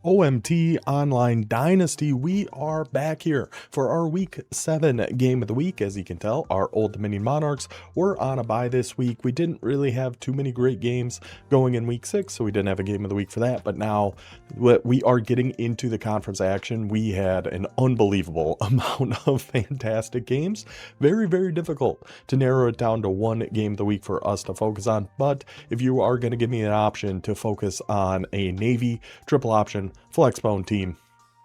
OMT Online Dynasty, we are back here for our Week 7 game of the week. As you can tell, our Old Dominion Monarchs were on a bye this week. We didn't really have too many great games going in Week 6, so we didn't have a game of the week for that. But now we are getting into the conference action. We had an unbelievable amount of fantastic games. Very, very difficult to narrow it down to one game of the week for us to focus on. But if you are going to give me an option to focus on a Navy triple option Flexbone team,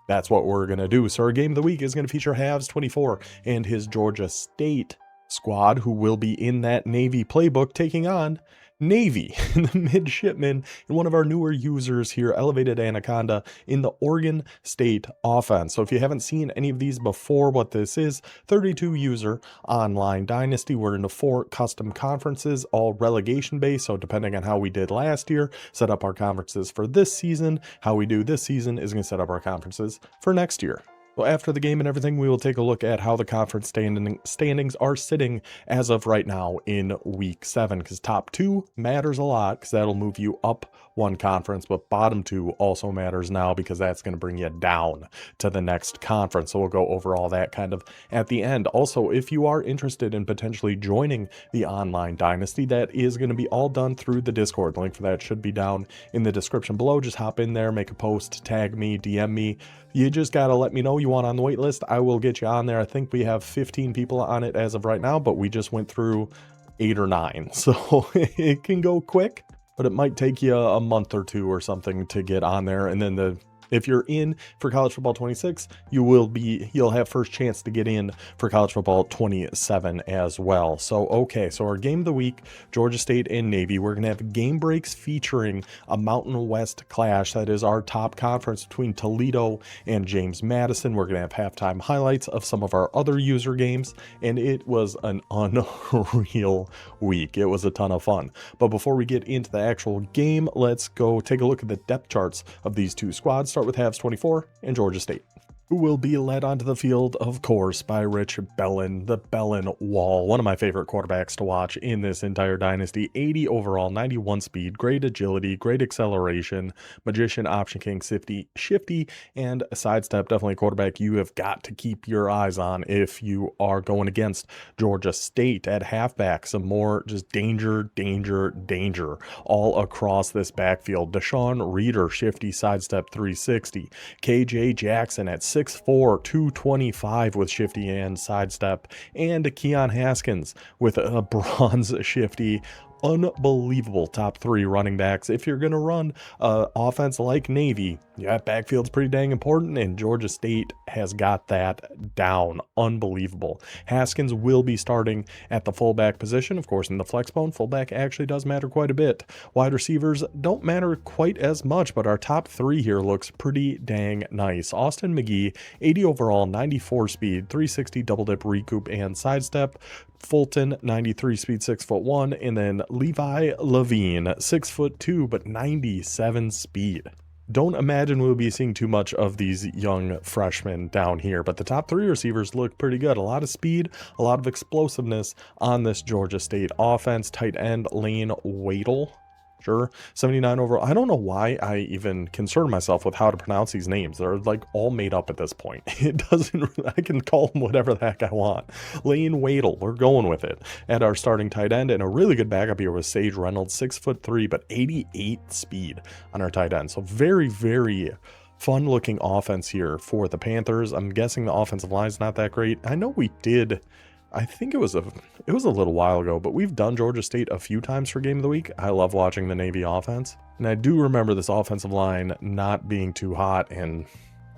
that's what we're going to do. So our game of the week is going to feature Halves 24 and his Georgia State squad, who will be in that Navy playbook taking on Navy, the Midshipmen, and one of our newer users here, Elevated Anaconda, in the Oregon State offense. So if you haven't seen any of these before, what this is, 32 user online dynasty. We're into 4 custom conferences, all relegation based. So depending on how we did last year, set up our conferences for this season. How we do this season is going to set up our conferences for next year. Well, after the game and everything, we will take a look at how the conference standings are sitting as of right now in Week 7, because top 2 matters a lot, because that'll move you up one conference, but bottom 2 also matters now, because that's going to bring you down to the next conference. So we'll go over all that kind of at the end. Also, if you are interested in potentially joining the online dynasty, that is going to be all done through the Discord. The link for that should be down in the description below. Just hop in there, make a post, tag me, DM me. You just got to let me know you want on the wait list. I will get you on there. I think we have 15 people on it as of right now, but we just went through 8 or 9. So it can go quick, but it might take you a month or 2 or something to get on there. And then if you're in for College Football 26, you'll have first chance to get in for College Football 27 as well. So, okay, so our game of the week, Georgia State and Navy, we're going to have game breaks featuring a Mountain West clash. That is our top conference between Toledo and James Madison. We're going to have halftime highlights of some of our other user games, and it was an unreal week. It was a ton of fun. But before we get into the actual game, let's go take a look at the depth charts of these two squads. Start with Halves 24 and Georgia State, who will be led onto the field, of course, by Rich Bellin, the Bellin Wall, one of my favorite quarterbacks to watch in this entire dynasty. 80 overall, 91 speed, great agility, great acceleration, magician, option king, shifty, and sidestep. Definitely a quarterback you have got to keep your eyes on if you are going against Georgia State. At halfback, some more just danger all across this backfield. Deshaun Reeder, shifty, sidestep, 360. KJ Jackson at 6'4", 225 with shifty and sidestep, and Keon Haskins with a bronze shifty. Unbelievable top 3 running backs. If you're going to run offense like Navy, yeah, backfield's pretty dang important, and Georgia State has got that down. Unbelievable. Haskins will be starting at the fullback position. Of course, in the Flexbone, fullback actually does matter quite a bit. Wide receivers don't matter quite as much, but our top 3 here looks pretty dang nice. Austin McGee, 80 overall, 94 speed, 360 double dip, recoup, and sidestep. Fulton, 93 speed, 6'1", and then Levi Levine, 6'2", but 97 speed. Don't imagine we'll be seeing too much of these young freshmen down here, but the top 3 receivers look pretty good. A lot of speed, a lot of explosiveness on this Georgia State offense. Tight end Lane Waddle. Sure, 79 overall. I don't know why I even concern myself with how to pronounce these names. They're like all made up at this point. It doesn't, I can call them whatever the heck I want. Lane Waddle, we're going with it. At our starting tight end, and a really good backup here was Sage Reynolds, 6'3", but 88 speed on our tight end. So very, very fun looking offense here for the Panthers. I'm guessing the offensive line is not that great. I know we did, I think it was a little while ago, but we've done Georgia State a few times for game of the week. I love watching the Navy offense, and I do remember this offensive line not being too hot, and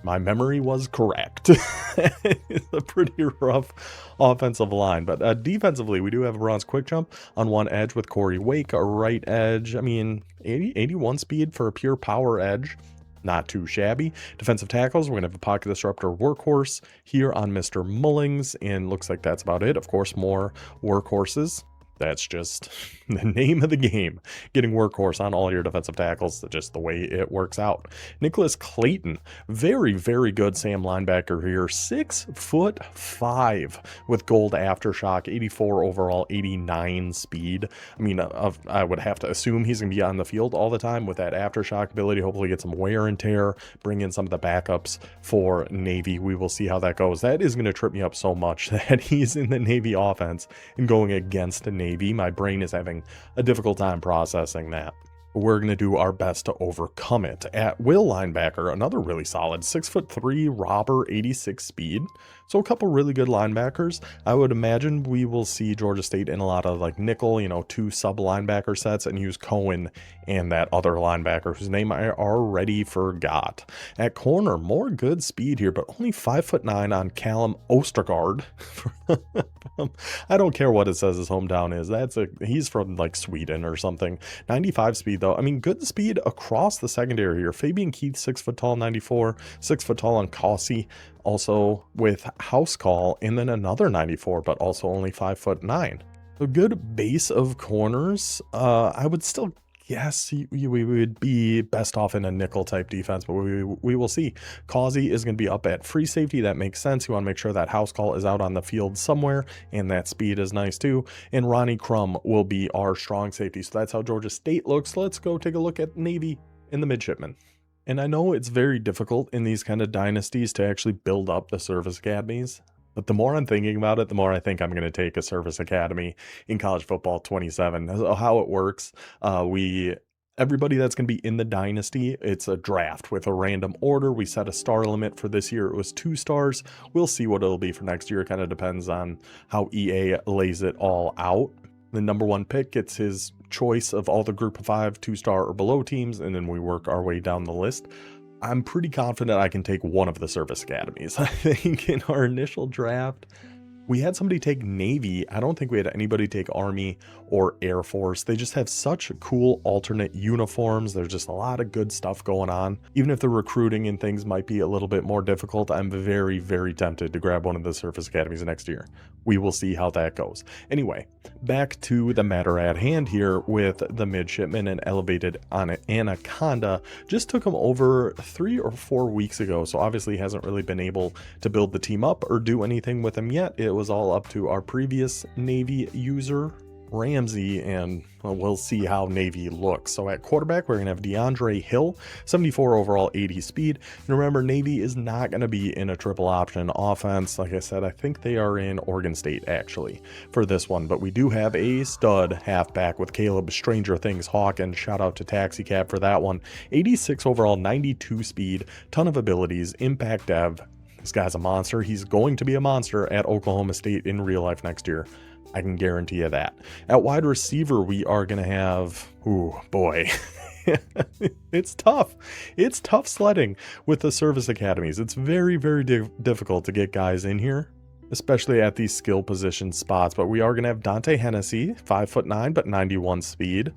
my memory was correct. It's a pretty rough offensive line, but defensively, we do have a bronze quick jump on one edge with Corey Wake, a right edge. I mean, 81 speed for a pure power edge. Not too shabby. Defensive tackles, we're going to have a pocket disruptor workhorse here on Mr. Mullings, and looks like that's about it. Of course, more workhorses. That's just the name of the game. Getting workhorse on all your defensive tackles, just the way it works out. Nicholas Clayton, very, very good Sam linebacker here. 6'5" with gold aftershock, 84 overall, 89 speed. I mean, I would have to assume he's going to be on the field all the time with that aftershock ability. Hopefully get some wear and tear, bring in some of the backups for Navy. We will see how that goes. That is going to trip me up so much that he's in the Navy offense and going against the Navy. My brain is having a difficult time processing that. We're going to do our best to overcome it. At will linebacker, another really solid 6'3" robber, 86 speed. So a couple really good linebackers. I would imagine we will see Georgia State in a lot of like nickel, 2 sub linebacker sets, and use Cohen and that other linebacker whose name I already forgot. At corner, more good speed here, but only 5'9" on Callum Ostergaard. I don't care what it says his hometown is. He's from like Sweden or something. 95 speed though. I mean, good speed across the secondary here. Fabian Keith, 6 foot tall, 94, 6 foot tall on Cossey, also with house call, and then another 94, but also only 5'9". A good base of corners. I would still guess we would be best off in a nickel type defense, but we will see. Causey is going to be up at free safety. That makes sense. You want to make sure that house call is out on the field somewhere, and that speed is nice too. And Ronnie Crum will be our strong safety. So that's how Georgia State looks. Let's go take a look at Navy in the Midshipmen. And I know it's very difficult in these kind of dynasties to actually build up the service academies, but the more I'm thinking about it, the more I think I'm going to take a service academy in college football 27. How it works, everybody that's going to be in the dynasty, it's a draft with a random order. We set a star limit for this year. It was 2 stars. We'll see what it'll be for next year. It kind of depends on how EA lays it all out. The number 1 pick gets his choice of all the group of 5 2-star or below teams, and then we work our way down the list. I'm pretty confident I can take one of the service academies. I think in our initial draft, we had somebody take Navy. I don't think we had anybody take Army or Air Force. They just have such cool alternate uniforms. There's just a lot of good stuff going on. Even if the recruiting and things might be a little bit more difficult, I'm very, very tempted to grab one of the service academies next year. We will see how that goes. Anyway, back to the matter at hand here with the midshipmen and elevated on Anaconda. Just took him over 3 or 4 weeks ago, so obviously hasn't really been able to build the team up or do anything with him yet. It was all up to our previous Navy user, Ramsey, and we'll see how Navy looks. So at quarterback, we're going to have DeAndre Hill, 74 overall, 80 speed. And remember, Navy is not going to be in a triple option offense. Like I said, I think they are in Oregon State actually for this one, but we do have a stud halfback with Caleb Stranger Things Hawkins. Shout out to Taxi Cab for that one. 86 overall, 92 speed, ton of abilities, impact dev. This guy's a monster. He's going to be a monster at Oklahoma State in real life next year. I can guarantee you that. At wide receiver, we are going to have, ooh, boy, it's tough. It's tough sledding with the service academies. It's very, very difficult to get guys in here, especially at these skill position spots. But we are going to have Dante Hennessy, 5'9", but 91 speed.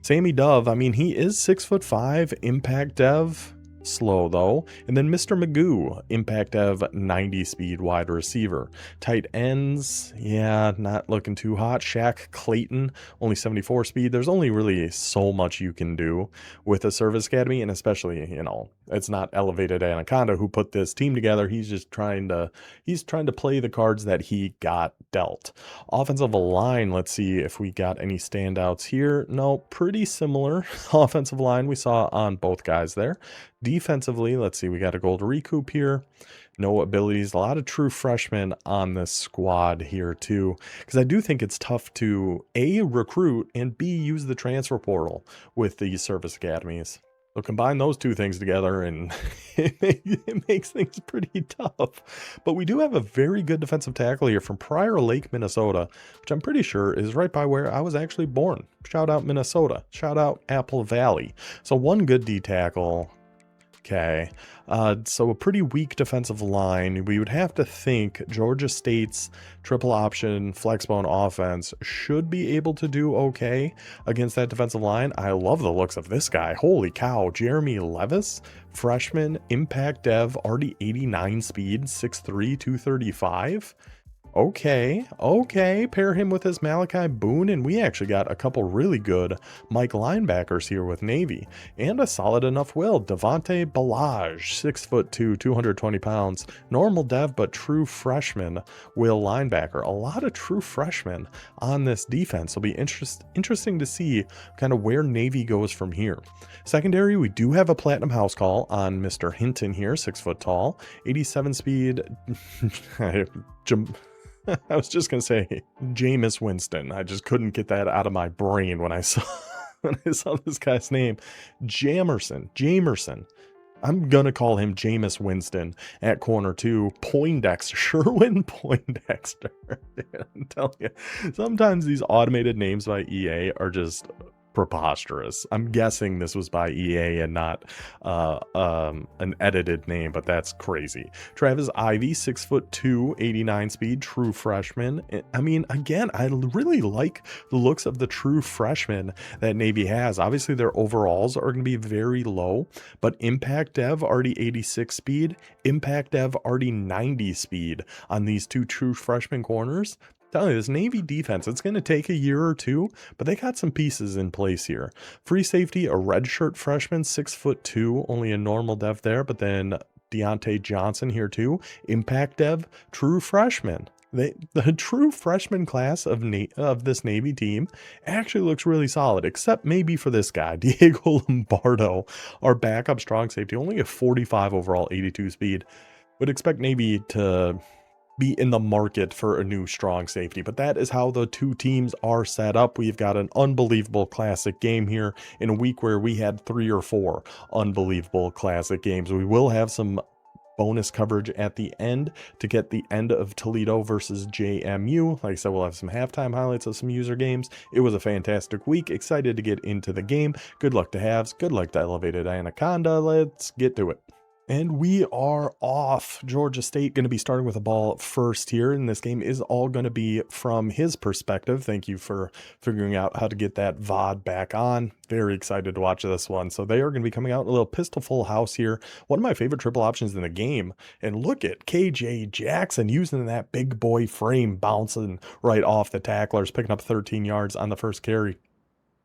Sammy Dove, I mean, he is 6'5", impact dev. Slow though. And then Mr. Magoo, impact dev, 90 speed wide receiver. Tight ends, yeah, not looking too hot. Shaq Clayton, only 74 speed. There's only really so much you can do with a service academy, and especially, it's not elevated Anaconda who put this team together. He's just trying to play the cards that he got dealt. Offensive line, let's see if we got any standouts here. No, pretty similar offensive line we saw on both guys there. Defensively, let's see, we got a gold recoup here. No abilities, a lot of true freshmen on this squad here too, because I do think it's tough to A, recruit, and B, use the transfer portal with these service academies. So combine those two things together and it makes things pretty tough. But we do have a very good defensive tackle here from Prior Lake, Minnesota, which I'm pretty sure is right by where I was actually born. Shout out Minnesota. Shout out Apple Valley. So one good D tackle. Okay, so a pretty weak defensive line. We would have to think Georgia State's triple option flexbone offense should be able to do okay against that defensive line. I love the looks of this guy. Holy cow. Jeremy Levis, freshman, impact dev, already 89 speed, 6'3", 235. Okay, okay. Pair him with his Malachi Boone, and we actually got a couple really good Mike linebackers here with Navy, and a solid enough will. Devontae Balaj, 6'2", 220 pounds, normal dev but true freshman will linebacker. A lot of true freshmen on this defense. It'll be interesting to see kind of where Navy goes from here. Secondary, we do have a platinum house call on Mr. Hinton here, 6 foot tall, 87 speed. I was just gonna say Jameis Winston. I just couldn't get that out of my brain when I saw this guy's name. Jamerson. I'm gonna call him Jameis Winston at corner 2. Poindexter, Sherwin Poindexter. I'm telling you, sometimes these automated names by EA are just preposterous. I'm guessing this was by EA and not an edited name, but that's crazy. Travis Ivy, 6'2", 89 speed, true freshman. I mean, again, I really like the looks of the true freshmen that Navy has. Obviously, their overalls are going to be very low, but Impact Dev already 86 speed, Impact Dev already 90 speed on these two true freshman corners. Telling you, this Navy defense, it's going to take a year or two, but they got some pieces in place here. Free safety, a redshirt freshman, 6'2", only a normal dev there, but then Deontay Johnson here too. Impact dev, true freshman. The true freshman class of this Navy team actually looks really solid, except maybe for this guy, Diego Lombardo, our backup strong safety, only a 45 overall, 82 speed. Would expect Navy to be in the market for a new strong safety, but that is how the two teams are set up. We've got an unbelievable classic game here in a week where we had 3 or 4 unbelievable classic games. We will have some bonus coverage at the end to get the end of Toledo versus JMU. Like I said, we'll have some halftime highlights of some user games. It was a fantastic week. Excited to get into the game. Good luck to Havs. Good luck to Elevated Anaconda. Let's get to it. And we are off. Georgia State going to be starting with the ball first here, and this game is all going to be from his perspective. Thank you for figuring out how to get that VOD back on. Very excited to watch this one. So they are going to be coming out in a little pistol full house here. One of my favorite triple options in the game. And look at KJ Jackson using that big boy frame, bouncing right off the tacklers, picking up 13 yards on the first carry.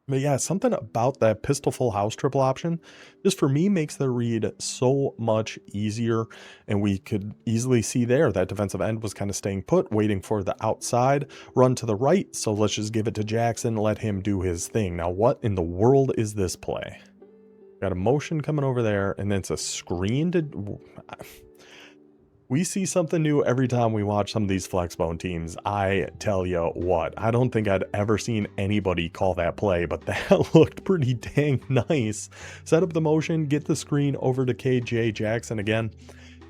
But yeah, something about that pistol full house triple option just for me makes the read so much easier. And we could easily see there that defensive end was kind of staying put, waiting for the outside run to the right. So let's just give it to Jackson, let him do his thing. Now, what in the world is this play? Got a motion coming over there, and then it's a screen to... We see something new every time we watch some of these Flexbone teams. I tell you what, I don't think I'd ever seen anybody call that play, but that looked pretty dang nice. Set up the motion, get the screen over to KJ Jackson again.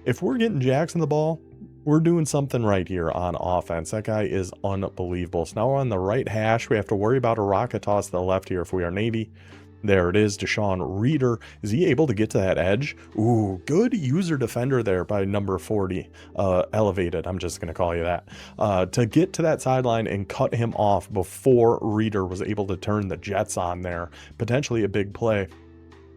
If we're getting Jackson the ball, we're doing something right here on offense. That guy is unbelievable. So now we're on the right hash. We have to worry about a rocket toss to the left here if we are Navy. There it is, Deshaun Reeder. Is he able to get to that edge? Ooh, good user defender there by number 40. Elevated, I'm just going to call you that. To get to that sideline and cut him off before Reeder was able to turn the Jets on there. Potentially a big play.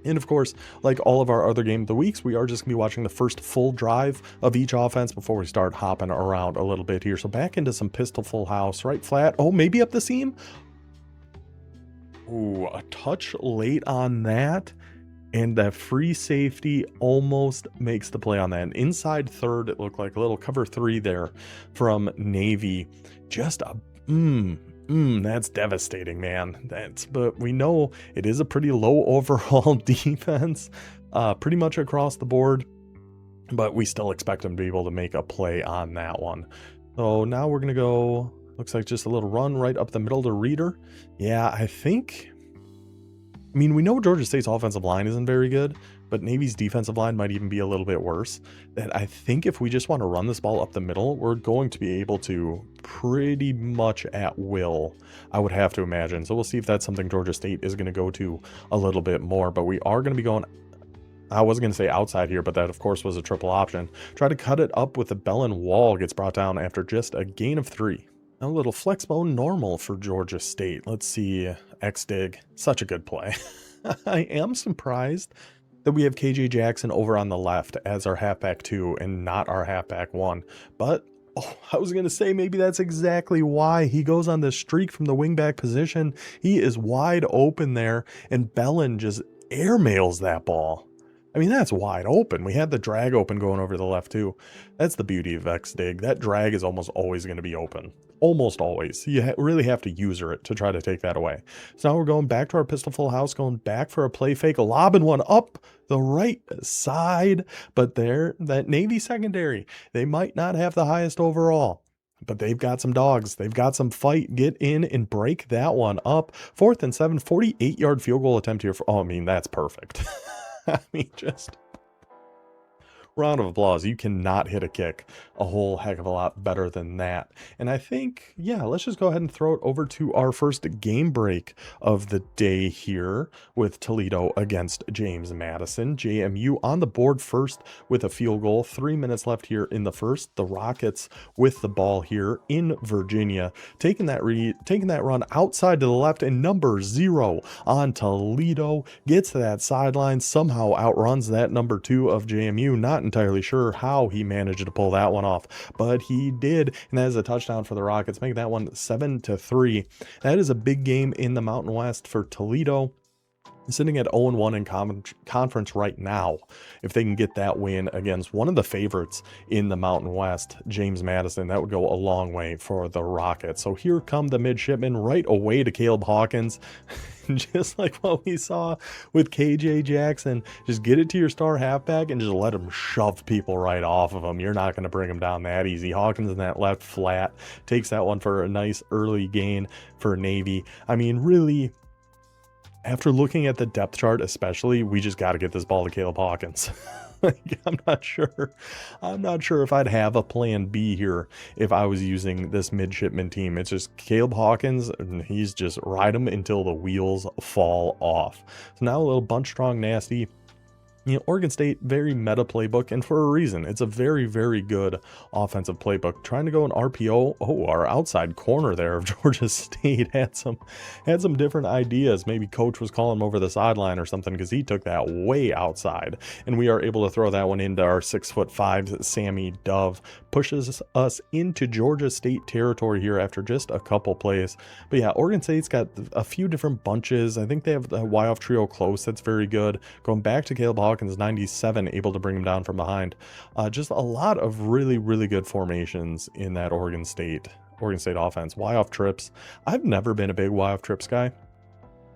And of course, like all of our other game of the weeks, we are just going to be watching the first full drive of each offense before we start hopping around a little bit here. So back into some pistol full house, right flat. Oh, maybe up the seam. Ooh, a touch late on that, and that free safety almost makes the play on that. And inside third, it looked like a little cover 3 there from Navy. Just a that's devastating, man. But we know it is a pretty low overall defense, pretty much across the board. But we still expect them to be able to make a play on that one. So now we're gonna go. Looks like just a little run right up the middle to Reeder. Yeah, I mean, we know Georgia State's offensive line isn't very good, but Navy's defensive line might even be a little bit worse. And I think if we just want to run this ball up the middle, we're going to be able to pretty much at will, I would have to imagine. So we'll see if that's something Georgia State is going to go to a little bit more, but we are going to be going... I wasn't going to say outside here, but that, of course, was a triple option. Try to cut it up with the Bellin wall, gets brought down after just a gain of 3. A little Flexbone normal for Georgia State. Let's see, X-Dig, such a good play. I am surprised that we have KJ Jackson over on the left as our halfback 2 and not our halfback 1. But Oh, I was going to say maybe that's exactly why he goes on this streak from the wingback position. He is wide open there, and Bellin just airmails that ball. I mean, that's wide open. We had the drag open going over the left too. That's the beauty of X-Dig. That drag is almost always going to be open. Almost always. You really have to user it to try to take that away. So now we're going back to our pistol full house, going back for a play fake, lobbing one up the right side. But there, that Navy secondary, they might not have the highest overall, but they've got some dogs. They've got some fight. Get in and break that one up. 4th and 7, 48-yard field goal attempt here. Oh, I mean, that's perfect. I mean, just round of applause. You cannot hit a kick a whole heck of a lot better than that. And I think, yeah, let's just go ahead and throw it over to our first game break of the day here with Toledo against James Madison. JMU on the board first with a field goal. 3 minutes left here in the first. The Rockets with the ball here in Virginia, taking that run outside to the left, and number 0 on Toledo gets to that sideline, somehow outruns that number 2 of JMU. Not entirely sure how he managed to pull that one off, but he did, and that is a touchdown for the Rockets, making that one 7-3. That is a big game in the Mountain West for Toledo, sitting at 0-1 in conference right now. If they can get that win against one of the favorites in the Mountain West, James Madison, that would go a long way for the Rockets. So here come the Midshipmen right away to Caleb Hawkins. Just like what we saw with KJ Jackson, just get it to your star halfback and just let him shove people right off of him. You're not going to bring him down that easy. Hawkins in that left flat takes that one for a nice early gain for Navy. I mean, really, after looking at the depth chart especially, we just got to get this ball to Caleb Hawkins. Like, I'm not sure if I'd have a plan B here if I was using this midshipman team. It's just Caleb Hawkins, and he's just ride him until the wheels fall off. So now a little bunch strong nasty. You know, Oregon State, very meta playbook, and for a reason. It's a very, very good offensive playbook. Trying to go an RPO. Oh, our outside corner there of Georgia State had some different ideas. Maybe coach was calling him over the sideline or something, because he took that way outside. And we are able to throw that one into our 6'5" Sammy Dove. Pushes us into Georgia State territory here after just a couple plays. But yeah, Oregon State's got a few different bunches. I think they have the Y-off trio close. That's very good. Going back to Caleb Hawkins, 97, able to bring him down from behind. Just a lot of really, really good formations in that Oregon State offense. Y-off trips. I've never been a big Y-off trips guy.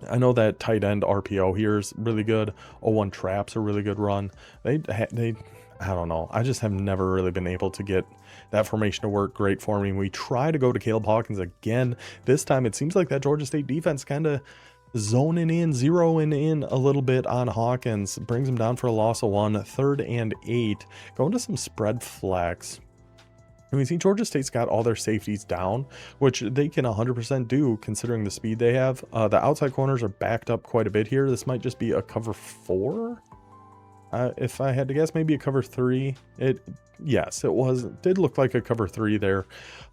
I know that tight end RPO here is really good. 0-1 traps a really good run. They I don't know. I just have never really been able to get that formation to work great for me. We try to go to Caleb Hawkins again. This time it seems like that Georgia State defense kind of zoning in, zeroing in a little bit on Hawkins. Brings him down for a loss of 1. 3rd and 8. Going to some spread flex. And we see Georgia State's got all their safeties down, which they can 100% do considering the speed they have. The outside corners are backed up quite a bit here. This might just be a cover 4. If I had to guess, maybe a cover 3. Yes, it did look like a cover 3 there.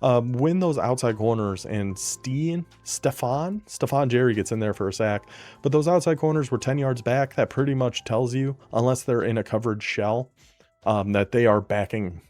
When those outside corners and Stefan Jerry gets in there for a sack, but those outside corners were 10 yards back. That pretty much tells you, unless they're in a covered shell, that they are backing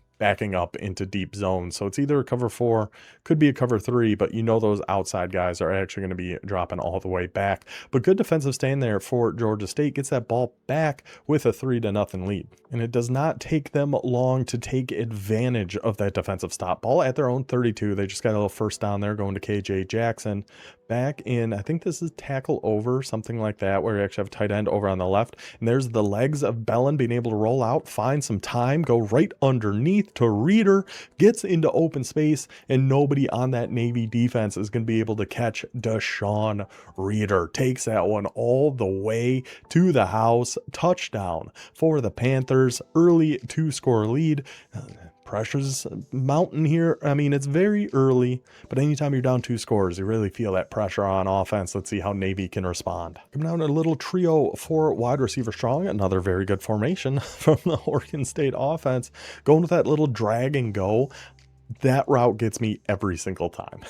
up into deep zones. So it's either a cover 4, could be a cover 3, but you know those outside guys are actually going to be dropping all the way back. But good defensive stand there for Georgia State. Gets that ball back with a 3-0 lead. And it does not take them long to take advantage of that defensive stop. Ball at their own 32. They just got a little first down there going to KJ Jackson. Back in, I think this is tackle over, something like that, where you actually have tight end over on the left. And there's the legs of Bellin being able to roll out, find some time, go right underneath to Reeder, gets into open space, and nobody on that Navy defense is going to be able to catch Deshaun Reeder. Takes that one all the way to the house. Touchdown for the Panthers. Early 2-score lead. Pressure's mountain here. I mean, it's very early, but anytime you're down 2 scores, you really feel that pressure on offense. Let's see how Navy can respond. Coming down a little trio for wide receiver strong. Another very good formation from the Oregon State offense. Going with that little drag and go. That route gets me every single time.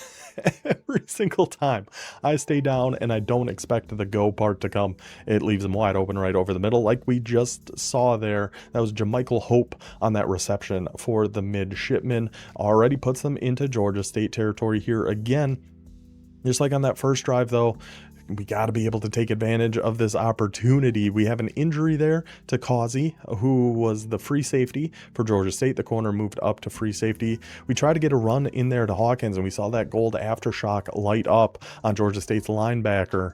Every single time. I stay down and I don't expect the go part to come. It leaves them wide open right over the middle like we just saw there. That was Jamichael Hope on that reception for the midshipmen. Already puts them into Georgia State territory here again. Just like on that first drive though, we got to be able to take advantage of this opportunity. We have an injury there to Causey, who was the free safety for Georgia State. The corner moved up to free safety. We tried to get a run in there to Hawkins, and we saw that gold aftershock light up on Georgia State's linebacker.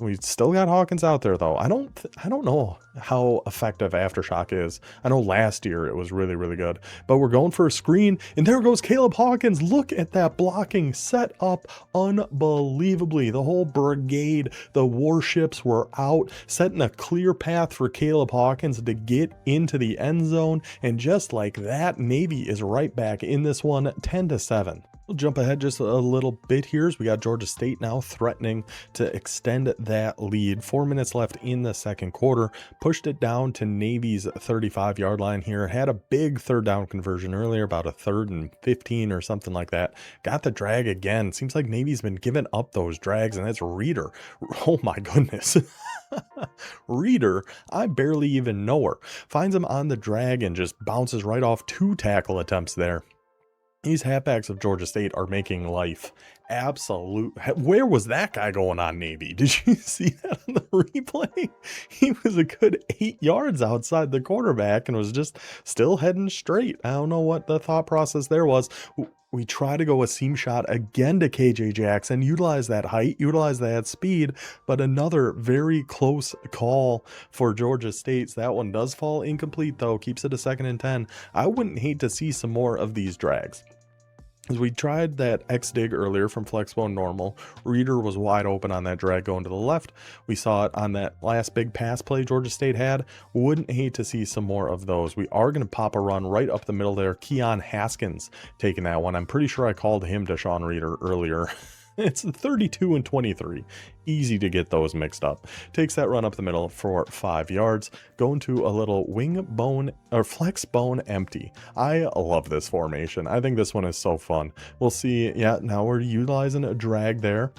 We still got Hawkins out there though. I don't know how effective Aftershock is. I know last year it was really, really good. But we're going for a screen, and there goes Caleb Hawkins. Look at that blocking set up unbelievably. The whole brigade, the warships were out, setting a clear path for Caleb Hawkins to get into the end zone. And just like that, Navy is right back in this one, 10-7. We'll jump ahead just a little bit here as we got Georgia State now threatening to extend that lead. 4 minutes left in the second quarter. Pushed it down to Navy's 35-yard line here. Had a big third down conversion earlier, about a 3rd and 15 or something like that. Got the drag again. Seems like Navy's been giving up those drags, and that's Reader. Oh my goodness. Reader, I barely even know her. Finds him on the drag and just bounces right off 2 tackle attempts there. These halfbacks of Georgia State are making life absolute. Where was that guy going on, Navy? Did you see that on the replay? He was a good 8 yards outside the quarterback and was just still heading straight. I don't know what the thought process there was. We try to go a seam shot again to KJ Jackson, utilize that height, utilize that speed, but another very close call for Georgia State. That one does fall incomplete though, keeps it a 2nd and 10. I wouldn't hate to see some more of these drags. As we tried that X dig earlier from Flexbone normal, Reader was wide open on that drag going to the left. We saw it on that last big pass play Georgia State had. Wouldn't hate to see some more of those. We are going to pop a run right up the middle there. Keon Haskins taking that one. I'm pretty sure I called him Deshaun Reader earlier. It's 32 and 23. Easy to get those mixed up. Takes that run up the middle for 5 yards. Going to a little wing bone or flex bone empty. I love this formation. I think this one is so fun. We'll see. Yeah, now we're utilizing a drag there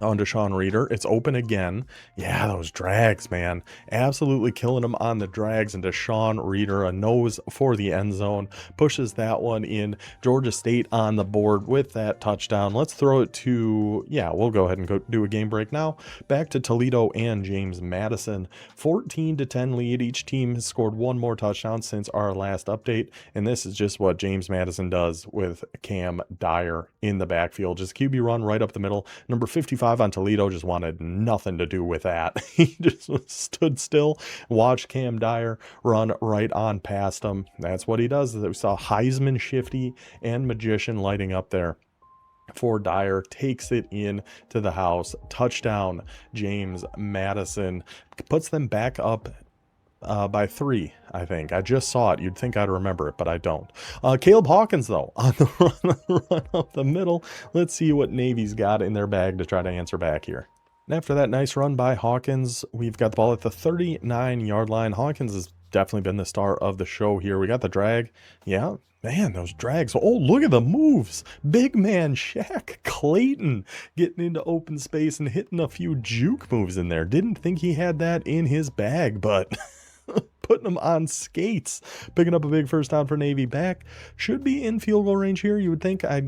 on Deshaun Reader. It's open again. Yeah, those drags, man. Absolutely killing them on the drags. And Deshaun Reader, a nose for the end zone, pushes that one in. Georgia State on the board with that touchdown. Let's throw it to, yeah, we'll go ahead and go do a game break now. Back to Toledo and James Madison. 14-10 lead. Each team has scored 1 more touchdown since our last update. And this is just what James Madison does with Cam Dyer in the backfield. Just QB run right up the middle. Number 55 on Toledo just wanted nothing to do with that. He just stood still, watched Cam Dyer run right on past him. That's what he does. We saw Heisman, Shifty, and Magician lighting up there for Dyer. Takes it in to the house. Touchdown, James Madison. Puts them back up by 3, I think. I just saw it. You'd think I'd remember it, but I don't. Caleb Hawkins, though, on the run up the middle. Let's see what Navy's got in their bag to try to answer back here. And after that nice run by Hawkins, we've got the ball at the 39-yard line. Hawkins has definitely been the star of the show here. We got the drag. Yeah, man, those drags. Oh, look at the moves. Big man Shaq Clayton getting into open space and hitting a few juke moves in there. Didn't think he had that in his bag, but putting them on skates. Picking up a big first down for Navy. Back. Should be in field goal range here, you would think. I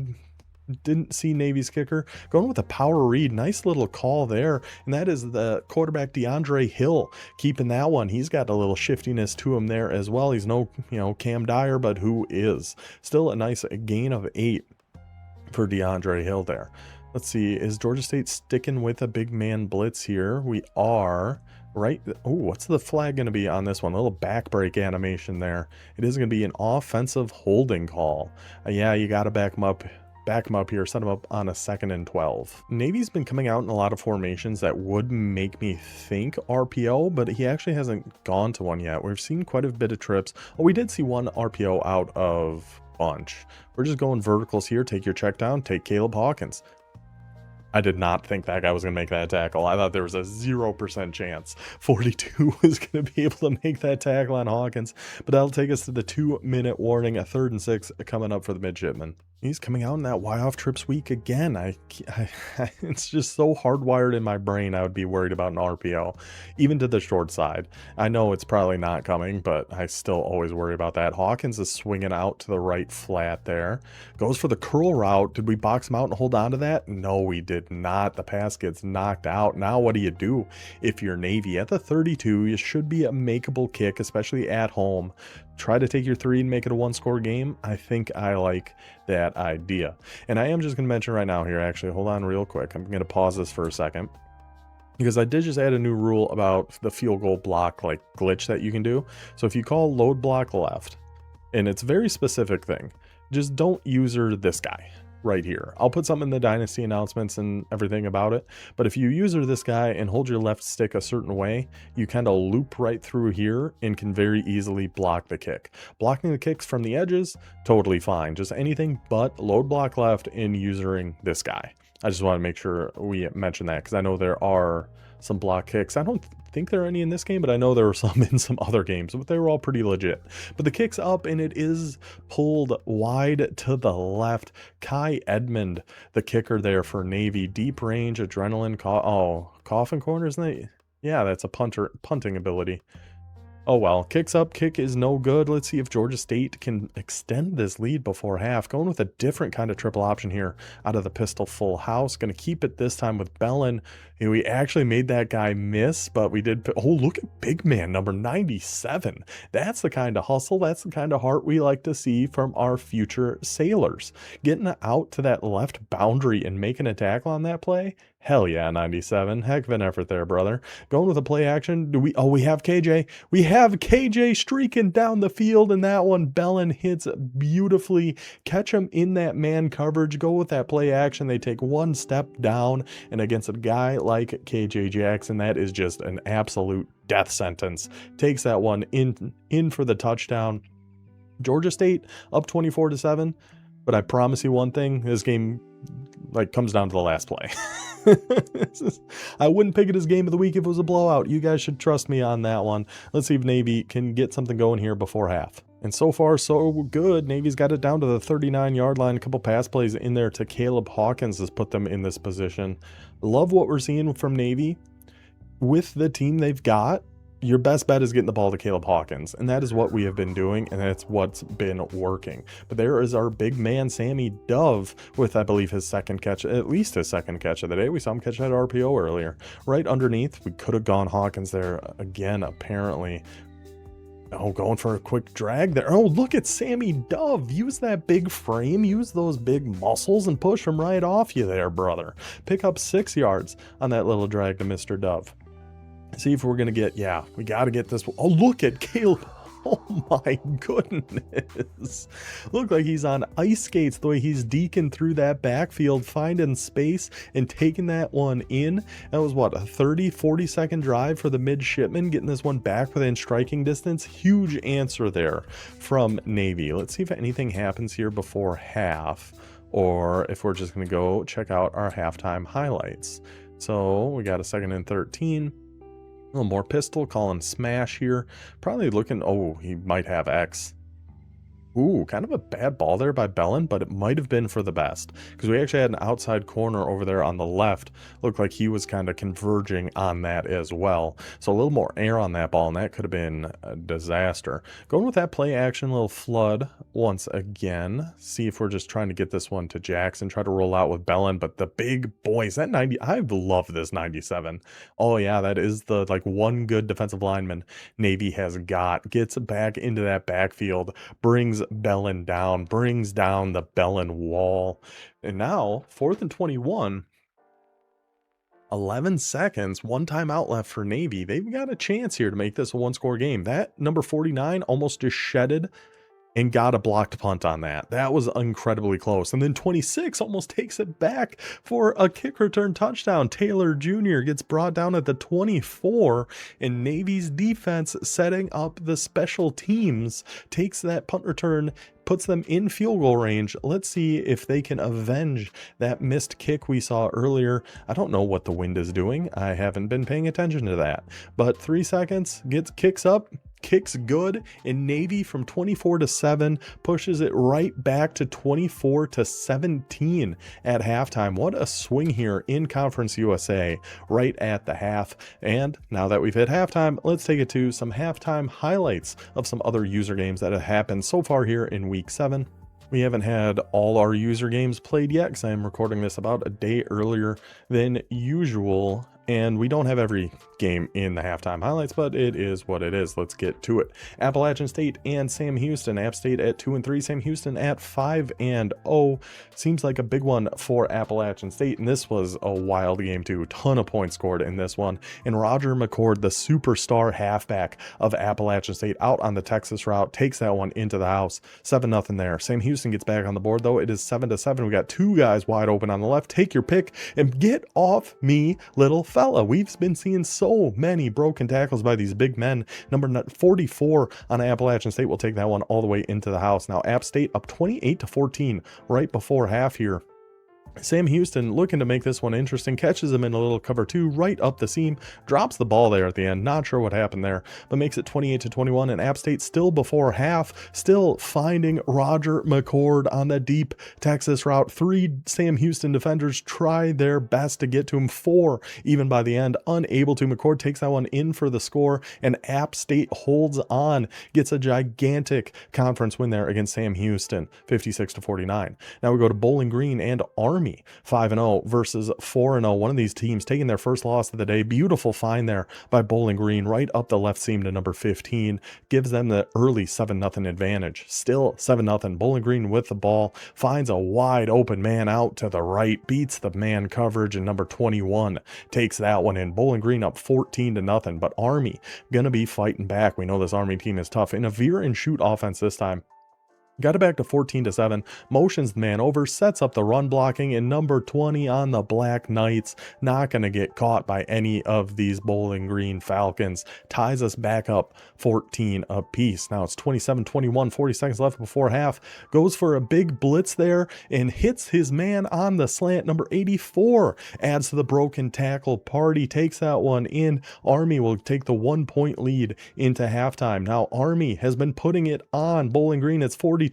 didn't see Navy's kicker. Going with a power read. Nice little call there. And that is the quarterback DeAndre Hill keeping that one. He's got a little shiftiness to him there as well. He's no, Cam Dyer, but who is? Still a nice gain of 8 for DeAndre Hill there. Let's see. Is Georgia State sticking with a big man blitz here? We are. Right. Oh, what's the flag going to be on this one? A little back break animation there. It is going to be an offensive holding call. Yeah, you got to back him up here, set him up on a 2nd and 12. Navy's been coming out in a lot of formations that would make me think RPO, but he actually hasn't gone to one yet. We've seen quite a bit of trips. Oh, we did see one RPO out of bunch. We're just going verticals here. Take your check down. Take Caleb Hawkins. I did not think that guy was going to make that tackle. I thought there was a 0% chance 42 was going to be able to make that tackle on Hawkins. But that'll take us to the 2-minute warning, a 3rd and 6 coming up for the midshipmen. He's coming out in that Y-off trips week again. It's just so hardwired in my brain I would be worried about an RPO, even to the short side. I know it's probably not coming, but I still always worry about that. Hawkins is swinging out to the right flat there. Goes for the curl route. Did we box him out and hold on to that? No, we did not. The pass gets knocked out. Now what do you do if you're Navy? At the 32, you should be a makeable kick, especially at home. Try to take your 3 and make it a 1-score game. I think I like that idea. And I am just going to mention right now here, actually, hold on real quick. I'm going to pause this for a second, because I did just add a new rule about the field goal block like glitch that you can do. So if you call load block left, and it's a very specific thing, just don't user this guy right here. I'll put something in the Dynasty announcements and everything about it. But if you user this guy and hold your left stick a certain way, you kind of loop right through here and can very easily block the kick. Blocking the kicks from the edges, totally fine. Just anything but load block left in usering this guy. I just want to make sure we mention that, because I know there are some block kicks. I don't think there are any in this game, but I know there were some in some other games, but they were all pretty legit. But the kick's up and it is pulled wide to the left. Kai Edmond, the kicker there for Navy. Deep range, adrenaline, coffin corner, isn't it? Yeah, that's a punting ability. Oh well, kicks up, kick is no good. Let's see if Georgia State can extend this lead before half. Going with a different kind of triple option here out of the pistol full house. Going to keep it this time with Bellin. And we actually made that guy miss, but we did. Oh, look at big man number 97. That's the kind of hustle. That's the kind of heart we like to see from our future sailors. Getting out to that left boundary and making a tackle on that play. Hell yeah, 97. Heck of an effort there, brother. Going with a play action. We have KJ. We have KJ streaking down the field, and that one Bellin hits beautifully. Catch him in that man coverage. Go with that play action. They take one step down, and against a guy like KJ Jackson, that is just an absolute death sentence. Takes that one in for the touchdown. Georgia State up 24-7, but I promise you one thing, this game comes down to the last play. I wouldn't pick it as game of the week if it was a blowout. You guys should trust me on that one. Let's see if Navy can get something going here before half. And so far, so good. Navy's got it down to the 39-yard line. A couple pass plays in there to Caleb Hawkins has put them in this position. Love what we're seeing from Navy. With the team they've got, your best bet is getting the ball to Caleb Hawkins, and that is what we have been doing, and that's what's been working. But there is our big man, Sammy Dove, with, I believe, his second catch, at least his second catch of the day. We saw him catch that RPO earlier. Right underneath, we could have gone Hawkins there again, apparently. Oh, going for a quick drag there. Oh, look at Sammy Dove. Use that big frame, use those big muscles, and push him right off you there, brother. Pick up 6 yards on that little drag to Mr. Dove. See if we're going to get, yeah, we got to get this. Oh, look at Caleb. Oh my goodness. Look like he's on ice skates the way he's deking through that backfield, finding space and taking that one in. That was what, a 40 second drive for the midshipmen, getting this one back within striking distance. Huge answer there from Navy. Let's see if anything happens here before half, or if we're just going to go check out our halftime highlights. So we got a 2nd and 13. A little more pistol, calling smash here. Probably looking, oh, he might have X. Ooh, kind of a bad ball there by Bellin, but it might have been for the best, because we actually had an outside corner over there on the left. Looked like he was kind of converging on that as well. So a little more air on that ball, and that could have been a disaster. Going with that play action, little flood once again. See if we're just trying to get this one to Jackson. Try to roll out with Bellin, but the big boys, that 90, I love this 97. Oh yeah, that is the one good defensive lineman Navy has got. Gets back into that backfield, brings Bellin down, brings down the Bellin wall. And now 4th and 21, 11 seconds, one timeout left for Navy. They've got a chance here to make this a 1-score game. That number 49 almost just shedded and got a blocked punt on that. That was incredibly close. And then 26 almost takes it back for a kick return touchdown. Taylor Jr. gets brought down at the 24, and Navy's defense, setting up the special teams, takes that punt return, puts them in field goal range. Let's see if they can avenge that missed kick we saw earlier. I don't know what the wind is doing. I haven't been paying attention to that. But 3 seconds, kicks up, kicks good, and Navy from 24-7 pushes it right back to 24-17 at halftime. What a swing here in Conference USA right at the half. And now that we've hit halftime, let's take it to some halftime highlights of some other user games that have happened so far here in week 7. We haven't had all our user games played yet because I'm recording this about a day earlier than usual, and we don't have every game in the halftime highlights, but it is what it is. Let's get to it. Appalachian State and Sam Houston. App State at 2-3, Sam Houston at 5-0. Seems like a big one for Appalachian State, and this was a wild game too. Ton of points scored in this one, and Roger McCord, the superstar halfback of Appalachian State, out on the Texas route, takes that one into the house. 7-0 there. Sam Houston gets back on the board though. It is 7-7. We got 2 guys wide open on the left. Take your pick and get off me, little fella. We've been seeing so many broken tackles by these big men. Number 44 on Appalachian State will take that one all the way into the house. Now App State up 28-14 right before half here. Sam Houston looking to make this one interesting, catches him in a little cover 2 right up the seam, drops the ball there at the end. Not sure what happened there, but makes it 28-21, and App State still before half, still finding Roger McCord on the deep Texas route. 3 Sam Houston defenders try their best to get to him, 4 even by the end, unable to. McCord takes that one in for the score, and App State holds on, gets a gigantic conference win there against Sam Houston, 56-49. Now we go to Bowling Green and Army. 5-0 versus 4-0. One of these teams taking their first loss of the day. Beautiful find there by Bowling Green right up the left seam to number 15. Gives them the early 7-0 advantage. Still 7-0. Bowling Green with the ball. Finds a wide open man out to the right. Beats the man coverage, and number 21 takes that one in. Bowling Green up 14-0. But Army gonna be fighting back. We know this Army team is tough. In a veer and shoot offense this time. Got it back to 14-7, motions the man over, sets up the run blocking, and number 20 on the Black Knights, not going to get caught by any of these Bowling Green Falcons, ties us back up 14 apiece. Now it's 27-21, 40 seconds left before half, goes for a big blitz there and hits his man on the slant. Number 84 adds to the broken tackle party, takes that one in. Army will take the 1-point lead into halftime. Now Army has been putting it on Bowling Green. It's 42-27,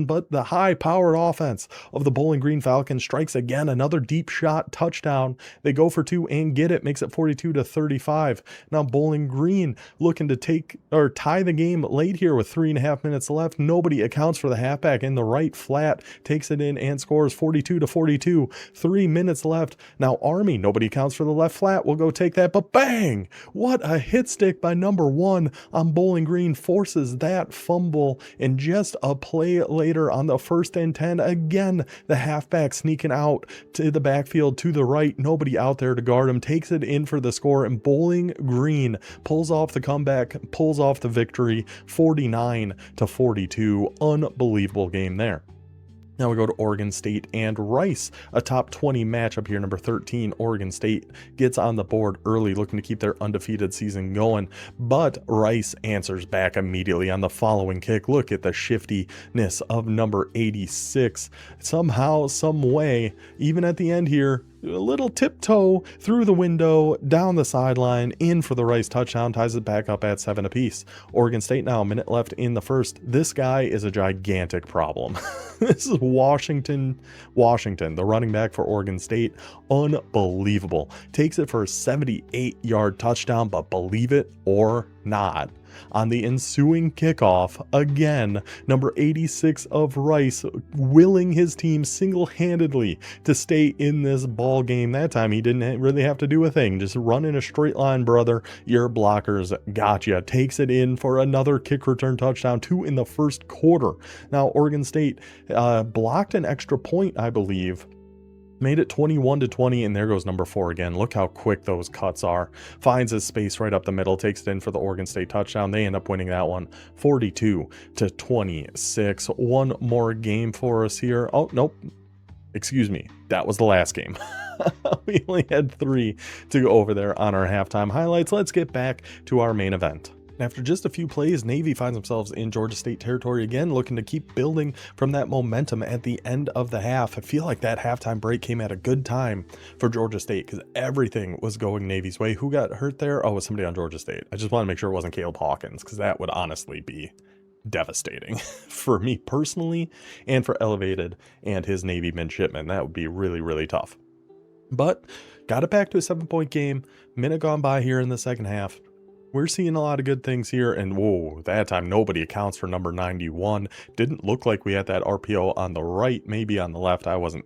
but the high-powered offense of the Bowling Green Falcons strikes again, another deep shot touchdown. They go for 2 and get it, makes it 42-35. Now Bowling Green looking to tie the game late here with 3.5 minutes left. Nobody accounts for the halfback in the right flat, takes it in and scores 42-42. 3 minutes left. Now Army, nobody accounts for the left flat, will go take that, but bang! What a hit stick by number 1 on Bowling Green, forces that fumble, and just a play later on the 1st and 10, again, the halfback sneaking out to the backfield to the right, nobody out there to guard him, takes it in for the score, and Bowling Green pulls off the comeback, pulls off the victory, 49-42. Unbelievable game there. Now we go to Oregon State and Rice, a top 20 matchup here. Number 13, Oregon State gets on the board early, looking to keep their undefeated season going, but Rice answers back immediately on the following kick. Look at the shiftiness of number 86. Somehow, some way, even at the end here, a little tiptoe through the window, down the sideline, in for the Rice touchdown, ties it back up at 7 apiece. Oregon State now, a minute left in the first. This guy is a gigantic problem. This is Washington, the running back for Oregon State. Unbelievable. Takes it for a 78-yard touchdown, but believe it or not, on the ensuing kickoff, again, number 86 of Rice willing his team single-handedly to stay in this ball game. That time he didn't really have to do a thing, just run in a straight line, brother. Your blockers gotcha. Takes it in for another kick return touchdown, 2 in the first quarter. Now Oregon State blocked an extra point, I believe, Made it 21-20, and there goes number 4 again. Look how quick those cuts are. Finds his space right up the middle, takes it in for the Oregon State touchdown. They end up winning that one 42-26. One more game for us here. Oh, nope. Excuse me. That was the last game. We only had 3 to go over there on our halftime highlights. Let's get back to our main event. After just a few plays, Navy finds themselves in Georgia State territory again, looking to keep building from that momentum at the end of the half. I feel like that halftime break came at a good time for Georgia State because everything was going Navy's way. Who got hurt there? Oh, it was somebody on Georgia State. I just want to make sure it wasn't Caleb Hawkins because that would honestly be devastating for me personally and for Elevated and his Navy Midshipmen. That would be really, really tough. But got it back to a 7-point game. Minute gone by here in the second half. We're seeing a lot of good things here, and whoa, that time nobody accounts for number 91. Didn't look like we had that RPO on the right, maybe on the left. I wasn't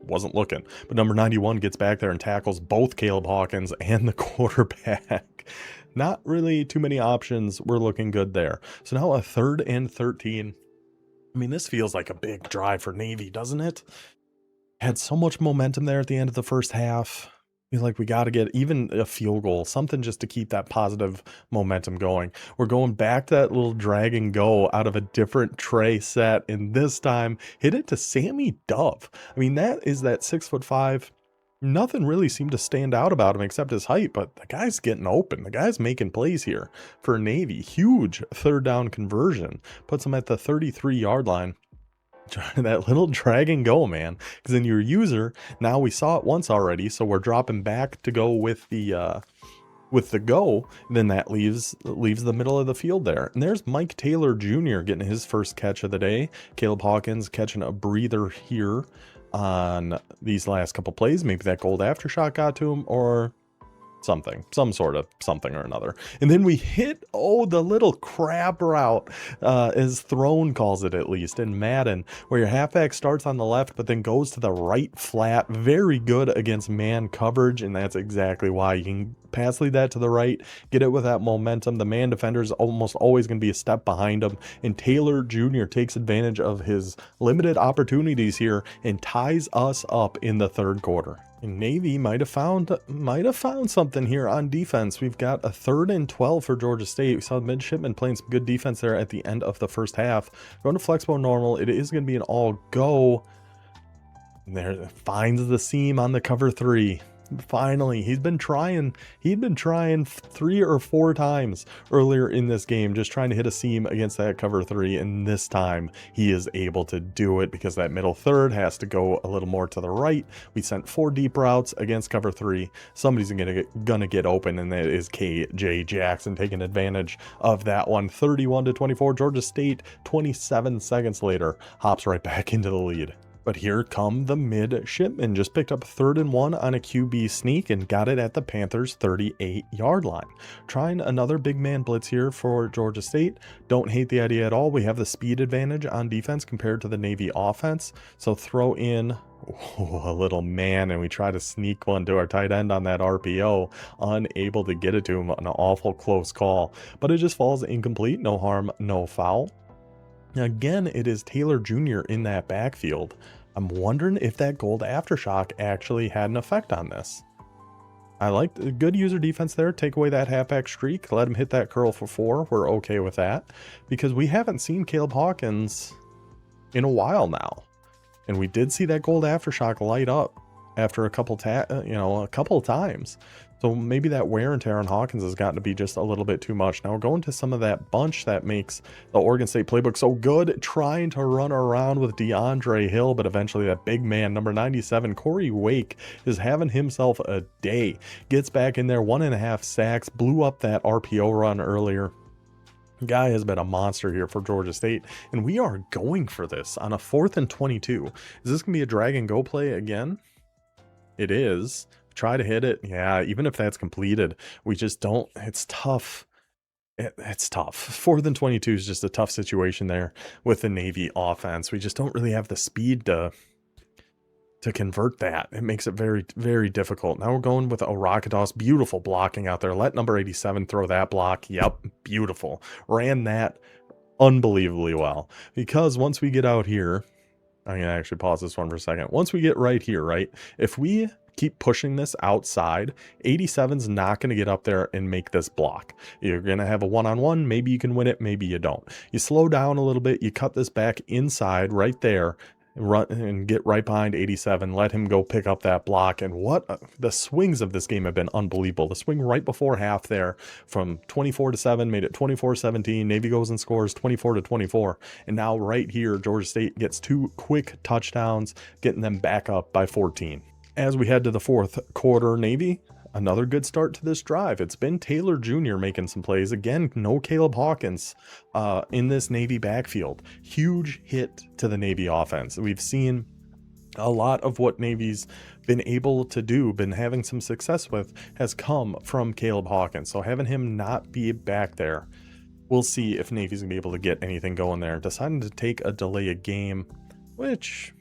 looking. But number 91 gets back there and tackles both Caleb Hawkins and the quarterback. Not really too many options. We're looking good there. So now a 3rd and 13. I mean, this feels like a big drive for Navy, doesn't it? Had so much momentum there at the end of the first half. Feel like we got to get even a field goal, something just to keep that positive momentum going. We're going back to that little drag and go out of a different tray set, and this time hit it to Sammy Dove. I mean, that is that 6'5". Nothing really seemed to stand out about him except his height, but the guy's getting open. The guy's making plays here for Navy. Huge 3rd down conversion. Puts him at the 33-yard line. That little drag and go, man, because in your user, now we saw it once already, so we're dropping back to go with the go, then that leaves the middle of the field there. And there's Mike Taylor Jr. getting his first catch of the day. Caleb Hawkins catching a breather here on these last couple plays. Maybe that gold aftershock got to him, or some sort of something or another. And then we hit, the little crab route, as Throne calls it, at least in Madden, where your halfback starts on the left but then goes to the right flat. Very good against man coverage, and that's exactly why you can pass lead that to the right, get it with that momentum. The man defender is almost always going to be a step behind him, and Taylor Jr. takes advantage of his limited opportunities here and ties us up in the 3rd quarter. And Navy might have found something here on defense. We've got a 3rd and 12 for Georgia State. We saw the Midshipmen playing some good defense there at the end of the first half. Going to flexible normal. It is going to be an all go. And there, finds the seam on the cover 3. Finally, he'd been trying 3 or 4 times earlier in this game, just trying to hit a seam against that cover 3, and this time he is able to do it because that middle 3rd has to go a little more to the right. We sent 4 deep routes against cover 3. Somebody's gonna get open, and that is KJ Jackson taking advantage of that one. 31-24. Georgia State 27 seconds later hops right back into the lead. But here come the Midshipmen. Just picked up 3rd and 1 on a QB sneak and got it at the Panthers' 38-yard line. Trying another big man blitz here for Georgia State. Don't hate the idea at all. We have the speed advantage on defense compared to the Navy offense. So throw in a little man, and we try to sneak one to our tight end on that RPO. Unable to get it to him. An awful close call. But it just falls incomplete. No harm, no foul. Again, it is Taylor Jr. in that backfield. I'm wondering if that gold aftershock actually had an effect on this. I like the good user defense there. Take away that halfback streak. Let him hit that curl for 4. We're okay with that because we haven't seen Caleb Hawkins in a while now. And we did see that gold aftershock light up after a couple times. So maybe that wear and tear on Hawkins has gotten to be just a little bit too much. Now we're going to some of that bunch that makes the Oregon State playbook so good, trying to run around with DeAndre Hill, but eventually that big man, number 97, Corey Wake, is having himself a day. Gets back in there, 1.5 sacks, blew up that RPO run earlier. Guy has been a monster here for Georgia State, and we are going for this on a 4th and 22. Is this going to be a drag and go play again? It is. Try to hit it. Yeah, even if that's completed, we just don't. It's tough. It's tough. 4th and 22 is just a tough situation there with the Navy offense. We just don't really have the speed to convert that. It makes it very, very difficult. Now we're going with Orakatos. Beautiful blocking out there. Let number 87 throw that block. Yep, beautiful. Ran that unbelievably well. Because once we get out here, I'm going to actually pause this one for a second. Once we get right here, right, if we keep pushing this outside, 87's not going to get up there and make this block. You're going to have a one-on-one. Maybe you can win it. Maybe you don't. You slow down a little bit. You cut this back inside right there. Run and get right behind 87, let him go pick up that block. And what the swings of this game have been unbelievable. The swing right before half there from 24-7 made it 24-17. Navy goes and scores 24-24. And now right here, Georgia State gets 2 quick touchdowns, getting them back up by 14. As we head to the fourth quarter, Navy, another good start to this drive. It's been Taylor Jr. making some plays. Again, no Caleb Hawkins in this Navy backfield. Huge hit to the Navy offense. We've seen a lot of what Navy's been able to do, been having some success with, has come from Caleb Hawkins. So having him not be back there, we'll see if Navy's going to be able to get anything going there. Deciding to take a delay a game, which...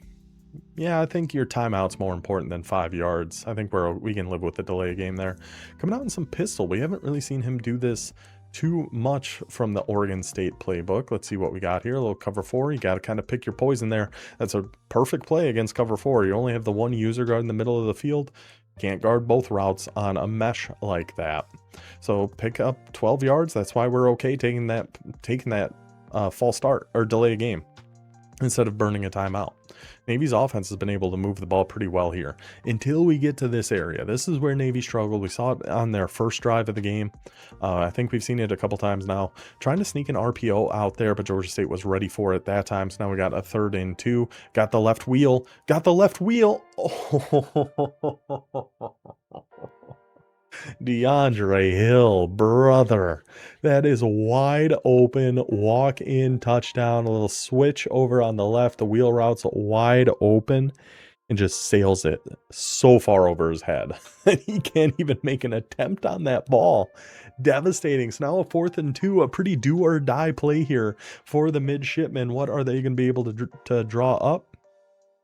yeah, I think your timeout's more important than 5 yards. I think we can live with the delay game there. Coming out in some pistol. We haven't really seen him do this too much from the Oregon State playbook. Let's see what we got here. A little cover 4. You got to kind of pick your poison there. That's a perfect play against cover 4. You only have the one user guard in the middle of the field. Can't guard both routes on a mesh like that. So pick up 12 yards. That's why we're okay taking that false start or delay a game instead of burning a timeout. Navy's offense has been able to move the ball pretty well here until we get to this area. This is where Navy struggled. We saw it on their first drive of the game. I think we've seen it a couple times now. Trying to sneak an RPO out there, but Georgia State was ready for it that time. So now we got a 3rd and 2. Got the left wheel. Got the left wheel. Oh. DeAndre Hill, brother, that is wide open, walk-in touchdown, a little switch over on the left, the wheel route's wide open, and just sails it so far over his head. He can't even make an attempt on that ball. Devastating. So now a 4th and 2, a pretty do-or-die play here for the midshipmen. What are they going to be able to draw up?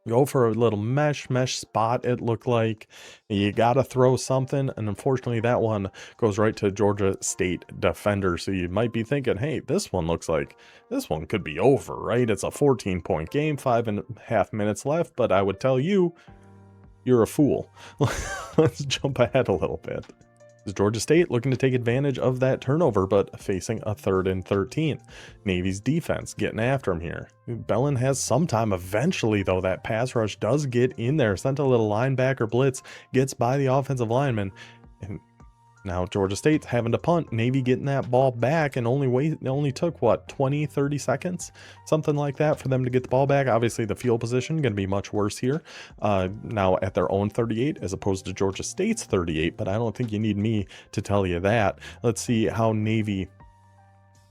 Go for a little mesh spot, it looked like. You got to throw something, and unfortunately that one goes right to Georgia State defender. So you might be thinking, hey, this one looks like this one could be over, right? It's a 14-point game, 5.5 minutes left, but I would tell you, you're a fool. Let's jump ahead a little bit. Georgia State looking to take advantage of that turnover, but facing a 3rd and 13. Navy's defense getting after him here. Bellin has some time eventually, though. That pass rush does get in there. Sent a little linebacker blitz, gets by the offensive lineman. And now Georgia State's having to punt. Navy getting that ball back, and only took, what, 20, 30 seconds? Something like that for them to get the ball back. Obviously, the field position going to be much worse here. Now at their own 38 as opposed to Georgia State's 38, but I don't think you need me to tell you that. Let's see how Navy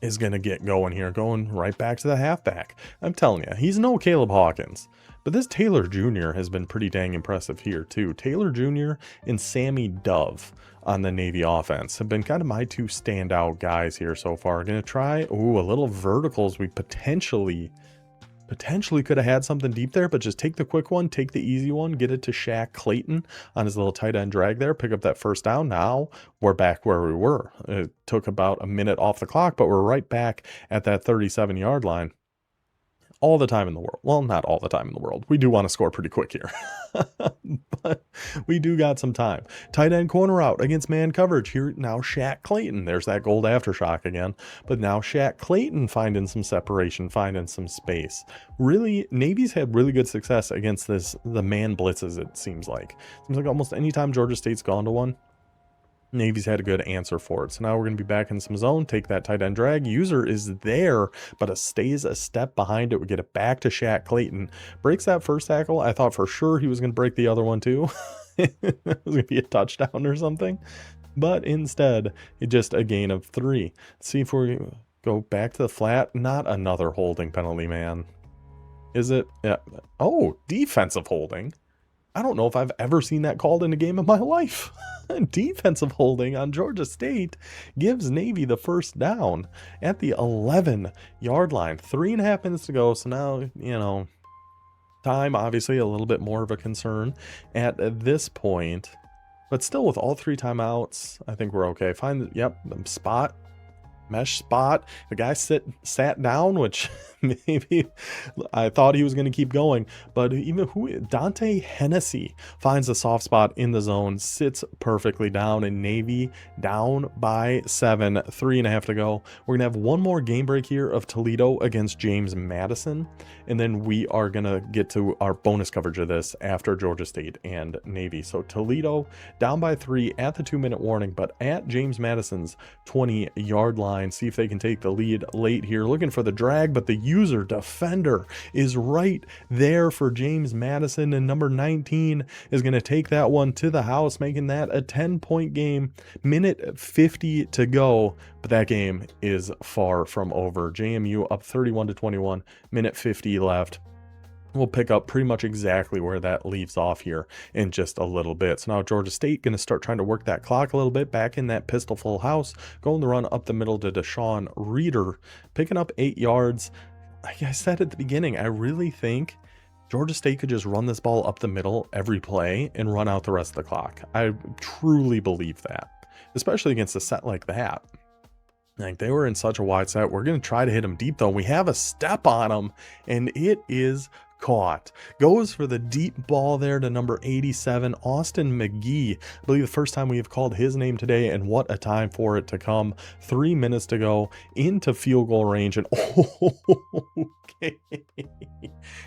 is going to get going here. Going right back to the halfback. I'm telling you, he's no Caleb Hawkins. But this Taylor Jr. has been pretty dang impressive here, too. Taylor Jr. and Sammy Dove on the Navy offense have been kind of my 2 standout guys here so far. Going to try, a little verticals. We potentially could have had something deep there, but just take the quick one, take the easy one, get it to Shaq Clayton on his little tight end drag there, pick up that first down. Now we're back where we were. It took about a minute off the clock, but we're right back at that 37-yard line. All the time in the world. Well, not all the time in the world. We do want to score pretty quick here. But we do got some time. Tight end corner out against man coverage. Here now Shaq Clayton. There's that gold aftershock again. But now Shaq Clayton finding some separation, finding some space. Really, Navy's had really good success against the man blitzes, it seems like. Seems like almost any time Georgia State's gone to one, Navy's had a good answer for it. So now we're going to be back in some zone. Take that tight end drag. User is there, but it stays a step behind it. We get it back to Shaq Clayton. Breaks that first tackle. I thought for sure he was going to break the other one too. It was going to be a touchdown or something. But instead, it's just a gain of 3. Let's see if we go back to the flat. Not another holding penalty, man. Is it? Yeah. Oh, defensive holding. I don't know if I've ever seen that called in a game of my life. Defensive holding on Georgia State gives Navy the first down at the 11-yard line. 3.5 minutes to go. So now, time obviously a little bit more of a concern at this point. But still, with all 3 timeouts, I think we're okay. Find the spot. mesh spot. The guy sat down, which maybe I thought he was going to keep going, but even Dante Hennessy finds a soft spot in the zone, sits perfectly down, and Navy down by 7, 3.5 to go. We're gonna have one more game break here of Toledo against James Madison, and then we are gonna get to our bonus coverage of this after Georgia State and Navy. So Toledo down by 3 at the 2-minute warning, but at James Madison's 20-yard line. See if they can take the lead late here. Looking for the drag, but the user defender is right there for James Madison, and number 19 is going to take that one to the house, making that a 10-point game. Minute 50 to go, but that game is far from over. JMU up 31-21, minute 50 left. We'll pick up pretty much exactly where that leaves off here in just a little bit. So now Georgia State going to start trying to work that clock a little bit, back in that pistol full house, going the run up the middle to Deshaun Reeder, picking up 8 yards. Like I said at the beginning, I really think Georgia State could just run this ball up the middle every play and run out the rest of the clock. I truly believe that, especially against a set like that. Like, they were in such a wide set. We're going to try to hit them deep, though. We have a step on them, and it is caught. Goes for the deep ball there to number 87, Austin McGee. I believe the first time we have called his name today, and what a time for it to come. 3 minutes to go into field goal range, and okay.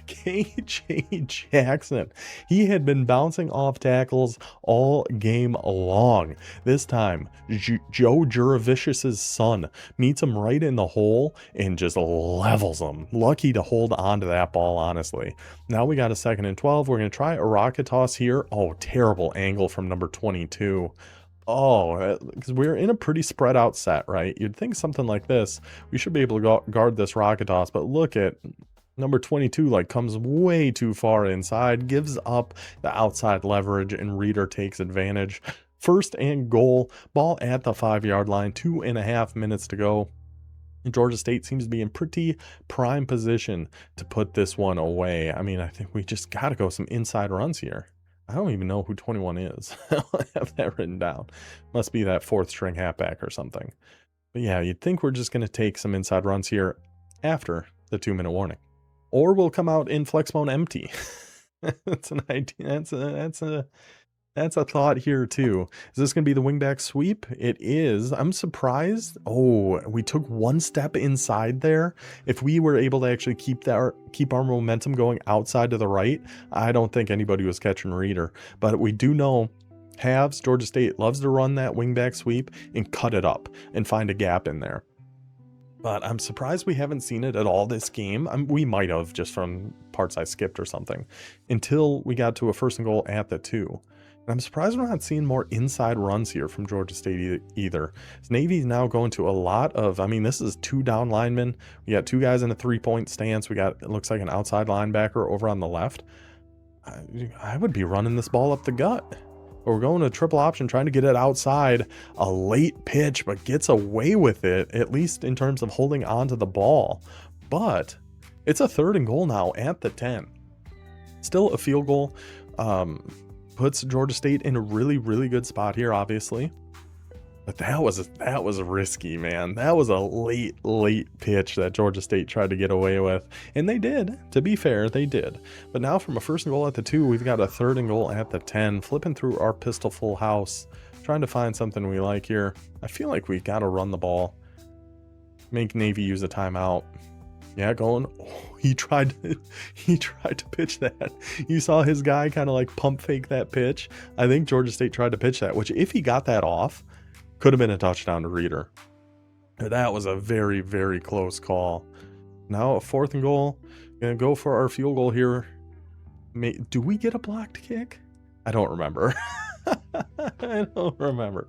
KJ Jackson. He had been bouncing off tackles all game long. This time, Joe Juravicius's son meets him right in the hole and just levels him. Lucky to hold on to that ball, honestly. Now we got a 2nd and 12. We're going to try a rocket toss here. Oh, terrible angle from number 22. Oh, because we're in a pretty spread out set, right? You'd think something like this, we should be able to guard this rocket toss, but look at number 22, like, comes way too far inside, gives up the outside leverage, and Reeder takes advantage. 1st and goal, ball at the 5-yard line, 2.5 minutes to go. Georgia State seems to be in pretty prime position to put this one away. I mean, I think we just got to go some inside runs here. I don't even know who 21 is. I have that written down. Must be that 4th string halfback or something. But yeah, you'd think we're just going to take some inside runs here after the 2-minute warning. Or we'll come out in flex mode empty. That's an idea. That's a thought here too. Is this going to be the wingback sweep? It is. I'm surprised. Oh, we took one step inside there. If we were able to actually keep our momentum going outside to the right, I don't think anybody was catching Reeder. But we do know halves, Georgia State loves to run that wingback sweep and cut it up and find a gap in there. But I'm surprised we haven't seen it at all this game. We might have, just from parts I skipped or something, until we got to a 1st and goal at the 2. I'm surprised we're not seeing more inside runs here from Georgia State either. Navy's now going to a lot of, I mean, this is 2 down linemen. We got 2 guys in a 3-point stance. We got, it looks like, an outside linebacker over on the left. I would be running this ball up the gut. We're going to triple option, trying to get it outside. A late pitch, but gets away with it, at least in terms of holding on to the ball. But it's a 3rd and goal now at the 10. Still a field goal. Puts Georgia State in a really, really good spot here, obviously. But that was risky, man. That was a late pitch that Georgia State tried to get away with. And they did. To be fair, they did. But now from a 1st and goal at the 2, we've got a 3rd and goal at the 10. Flipping through our pistol full house. Trying to find something we like here. I feel like we got to run the ball. Make Navy use a timeout. Yeah, going. Oh, he tried to pitch that. You saw his guy kind of like pump fake that pitch. I think Georgia State tried to pitch that, which if he got that off, could have been a touchdown to Reeder. That was a very, very close call. Now a 4th and goal. Gonna go for our field goal here. Do we get a blocked kick? I don't remember. I don't remember.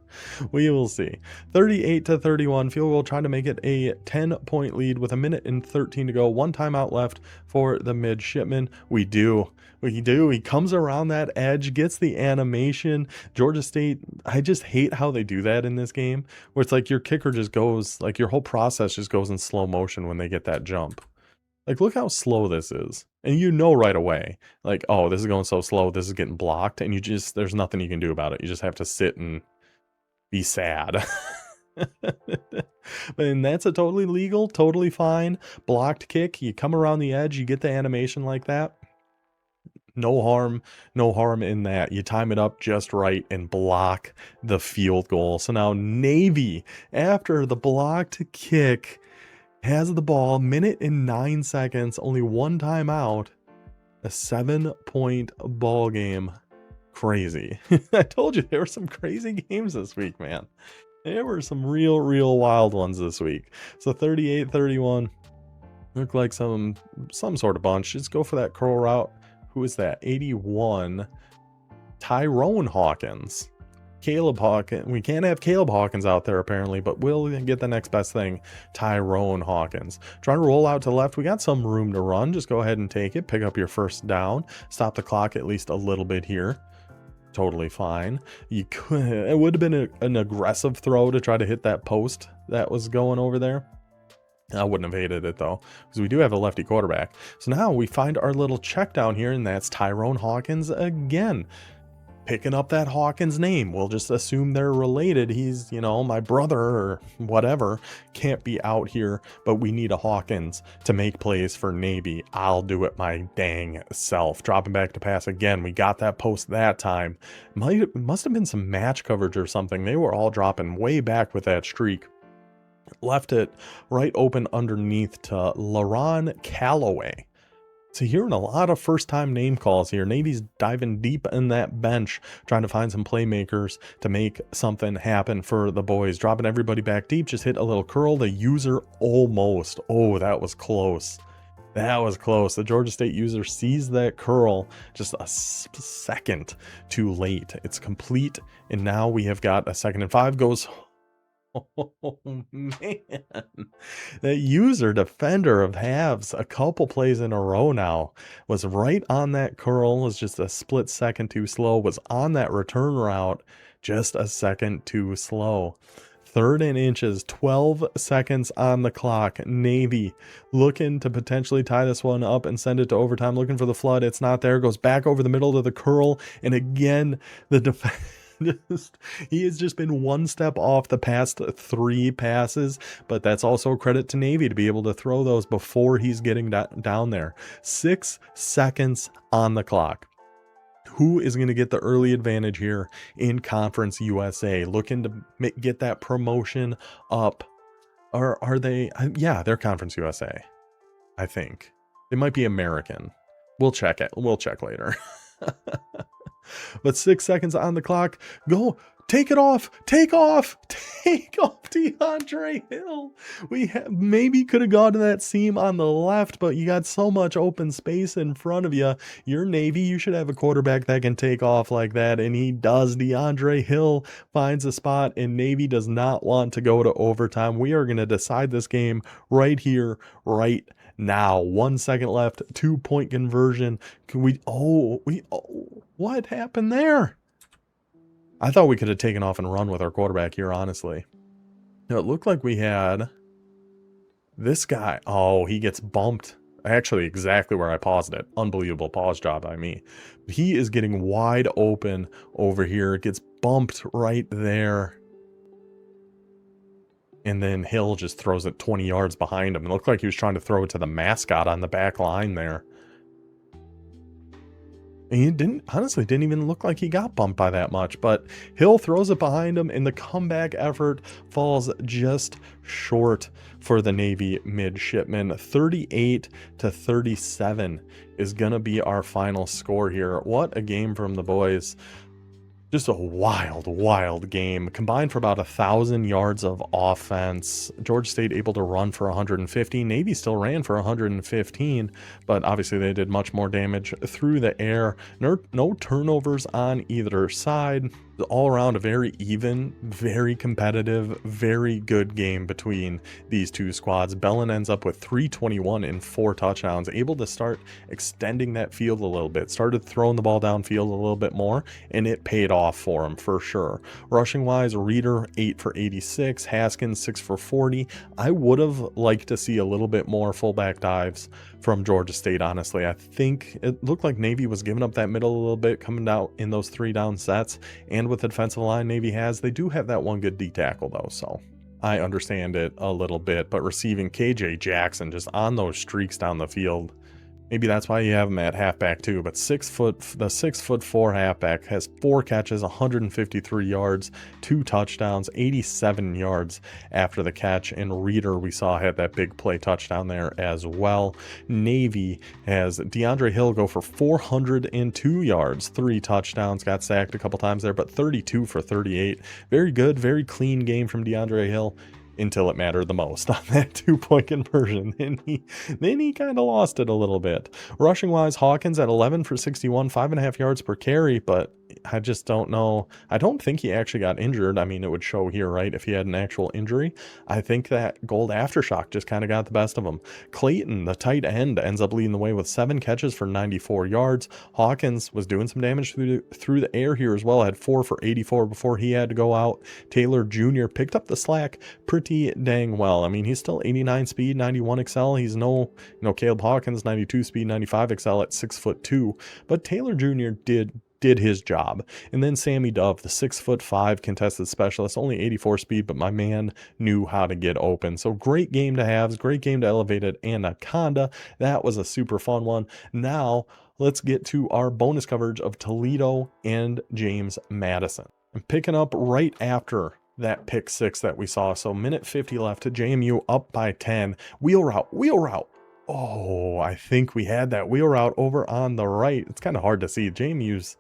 We will see. 38-31 field goal, trying to make it a 10-point lead with 1:13 to go. 1 timeout left for the Midshipmen. We do. He comes around that edge, gets the animation. Georgia State, I just hate how they do that in this game, where it's like your kicker just goes, like your whole process just goes in slow motion when they get that jump. Like, look how slow this is. And you know right away, like, oh, this is going so slow, this is getting blocked, and there's nothing you can do about it. You just have to sit and be sad. And that's a totally legal, totally fine blocked kick. You come around the edge, you get the animation like that. No harm, no harm in that. You time it up just right and block the field goal. So now Navy, after the blocked kick, has the ball, minute and 9 seconds, only one timeout, a 7-point ball game. Crazy. I told you there were some crazy games this week, man. There were some real wild ones this week. So 38-31. Looked like some sort of bunch. Just go for that curl route. Who is that? 81. Tyrone Hawkins. Caleb Hawkins. We can't have Caleb Hawkins out there apparently, but we'll get the next best thing. Tyrone Hawkins. Trying to roll out to the left. We got some room to run. Just go ahead and take it. Pick up your first down. Stop the clock at least a little bit here. Totally fine. You could. It would have been an aggressive throw to try to hit that post that was going over there. I wouldn't have hated it though, because we do have a lefty quarterback. So now we find our little check down here, and that's Tyrone Hawkins again. Picking up that Hawkins name. We'll just assume they're related. He's, you know, my brother or whatever. Can't be out here, but we need a Hawkins to make plays for Navy. I'll do it my dang self. Dropping back to pass again. We got that post that time. Must have been some match coverage or something. They were all dropping way back with that streak. Left it right open underneath to LaRon Calloway. So hearing a lot of first-time name calls here. Navy's diving deep in that bench, trying to find some playmakers to make something happen for the boys. Dropping everybody back deep, just hit a little curl. The user almost. Oh, that was close. That was close. The Georgia State user sees that curl just a second too late. It's complete, and now we have got a 2nd and 5 goes. Oh man, that user defender of halves a couple plays in a row now was right on that curl, was just a split second too slow, was on that return route just a second too slow. 3rd and inches, 12 seconds on the clock. Navy looking to potentially tie this one up and send it to overtime, looking for the flood. It's not there. Goes back over the middle to the curl, and again the defense. He has just been one step off the past 3 passes, but that's also credit to Navy to be able to throw those before he's getting down there. 6 seconds on the clock. Who is going to get the early advantage here in Conference USA? Looking to get that promotion up. Or are they? Yeah, they're Conference USA. I think. They might be American. We'll check it. We'll check later. But 6 seconds on the clock. Go. Take it off. Take off. Take off DeAndre Hill. We maybe could have gone to that seam on the left, but you got so much open space in front of you. You're Navy. You should have a quarterback that can take off like that, and he does. DeAndre Hill finds a spot, and Navy does not want to go to overtime. We are going to decide this game right here, right now. 1 second left. 2-point conversion. Can we? What happened there? I thought we could have taken off and run with our quarterback here, honestly. No, it looked like we had this guy. Oh, he gets bumped. Actually, exactly where I paused it. Unbelievable pause job by me. He is getting wide open over here. It gets bumped right there. And then Hill just throws it 20 yards behind him. It looked like he was trying to throw it to the mascot on the back line there. And he didn't even look like he got bumped by that much, but Hill throws it behind him, and the comeback effort falls just short for the Navy Midshipmen. 38-37 is going to be our final score here. What a game from the boys. Just a wild game. Combined for about 1,000 yards of offense. Georgia State able to run for 150. Navy still ran for 115, but obviously they did much more damage through the air. No turnovers on either side. All around a very even, very competitive, very good game between these two squads. Bellin ends up with 321 and 4 touchdowns, able to start extending that field a little bit, started throwing the ball downfield a little bit more, and it paid off for him for sure. Rushing wise, Reeder 8 for 86, Haskins 6 for 40. I would have liked to see a little bit more fullback dives from Georgia State, honestly. I think it looked like Navy was giving up that middle a little bit, coming out in those 3 down sets, and with the defensive line Navy has, they do have that one good D tackle though, so I understand it a little bit, but receiving KJ Jackson just on those streaks down the field, maybe that's why you have him at halfback too. But the 6'4" halfback has 4 catches, 153 yards, 2 touchdowns, 87 yards after the catch. And Reader, we saw, had that big play touchdown there as well. Navy has DeAndre Hill go for 402 yards, 3 touchdowns, got sacked a couple times there, but 32 for 38. Very good, very clean game from DeAndre Hill, until it mattered the most on that 2-point conversion. Then he kind of lost it a little bit. Rushing wise, Hawkins at 11 for 61, 5.5 yards per carry, but I just don't know. I don't think he actually got injured. I mean, it would show here, right, if he had an actual injury. I think that gold aftershock just kind of got the best of him. Clayton, the tight end, ends up leading the way with 7 catches for 94 yards. Hawkins was doing some damage through the air here as well. Had 4 for 84 before he had to go out. Taylor Jr. picked up the slack pretty dang well. I mean, he's still 89 speed, 91 excel. He's no Caleb Hawkins, 92 speed, 95 excel at 6'2", but Taylor Jr. did his job. And then Sammy Dove, the 6'5" contested specialist, only 84 speed, but my man knew how to get open. So great game to have, great game to elevate at Anaconda. That was a super fun one. Now let's get to our bonus coverage of Toledo and James Madison. I'm picking up right after that pick 6 that we saw. So minute 50 left, to JMU up by 10. Wheel route. Oh, I think we had that wheel route over on the right. It's kind of hard to see. JMU's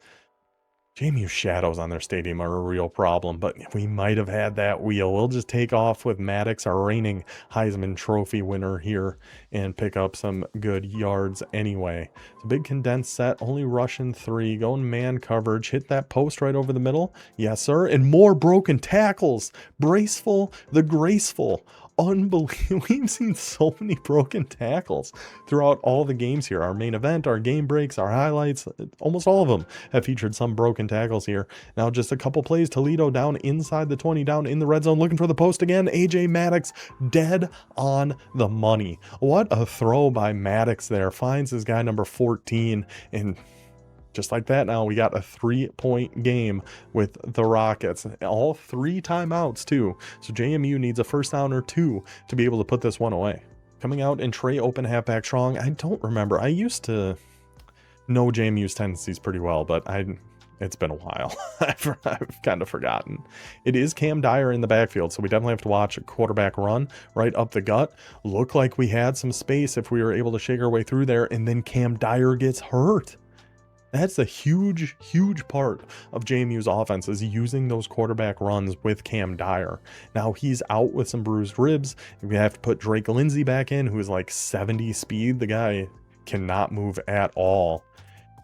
shadows on their stadium are a real problem, but we might have had that wheel. We'll just take off with Maddox, our reigning Heisman Trophy winner here, and pick up some good yards anyway. It's a big condensed set, only rushing 3, going man coverage, hit that post right over the middle. Yes, sir. And more broken tackles. Braceful, the graceful. Unbelievable. We've seen so many broken tackles throughout all the games here. Our main event, our game breaks, our highlights, almost all of them have featured some broken tackles here. Now just a couple plays. Toledo down inside the 20, down in the red zone, looking for the post again. AJ Maddox dead on the money. What a throw by Maddox there. Finds his guy number 14, and just like that, now we got a 3-point game with the Rockets. All 3 timeouts too. So JMU needs a first down or 2 to be able to put this one away. Coming out in Trey open halfback strong. I don't remember. I used to know JMU's tendencies pretty well, but it's been a while. I've kind of forgotten. It is Cam Dyer in the backfield, so we definitely have to watch a quarterback run right up the gut. Looked like we had some space if we were able to shake our way through there, and then Cam Dyer gets hurt. That's a huge, huge part of JMU's offense, is using those quarterback runs with Cam Dyer. Now he's out with some bruised ribs. We have to put Drake Lindsey back in, who is like 70 speed. The guy cannot move at all.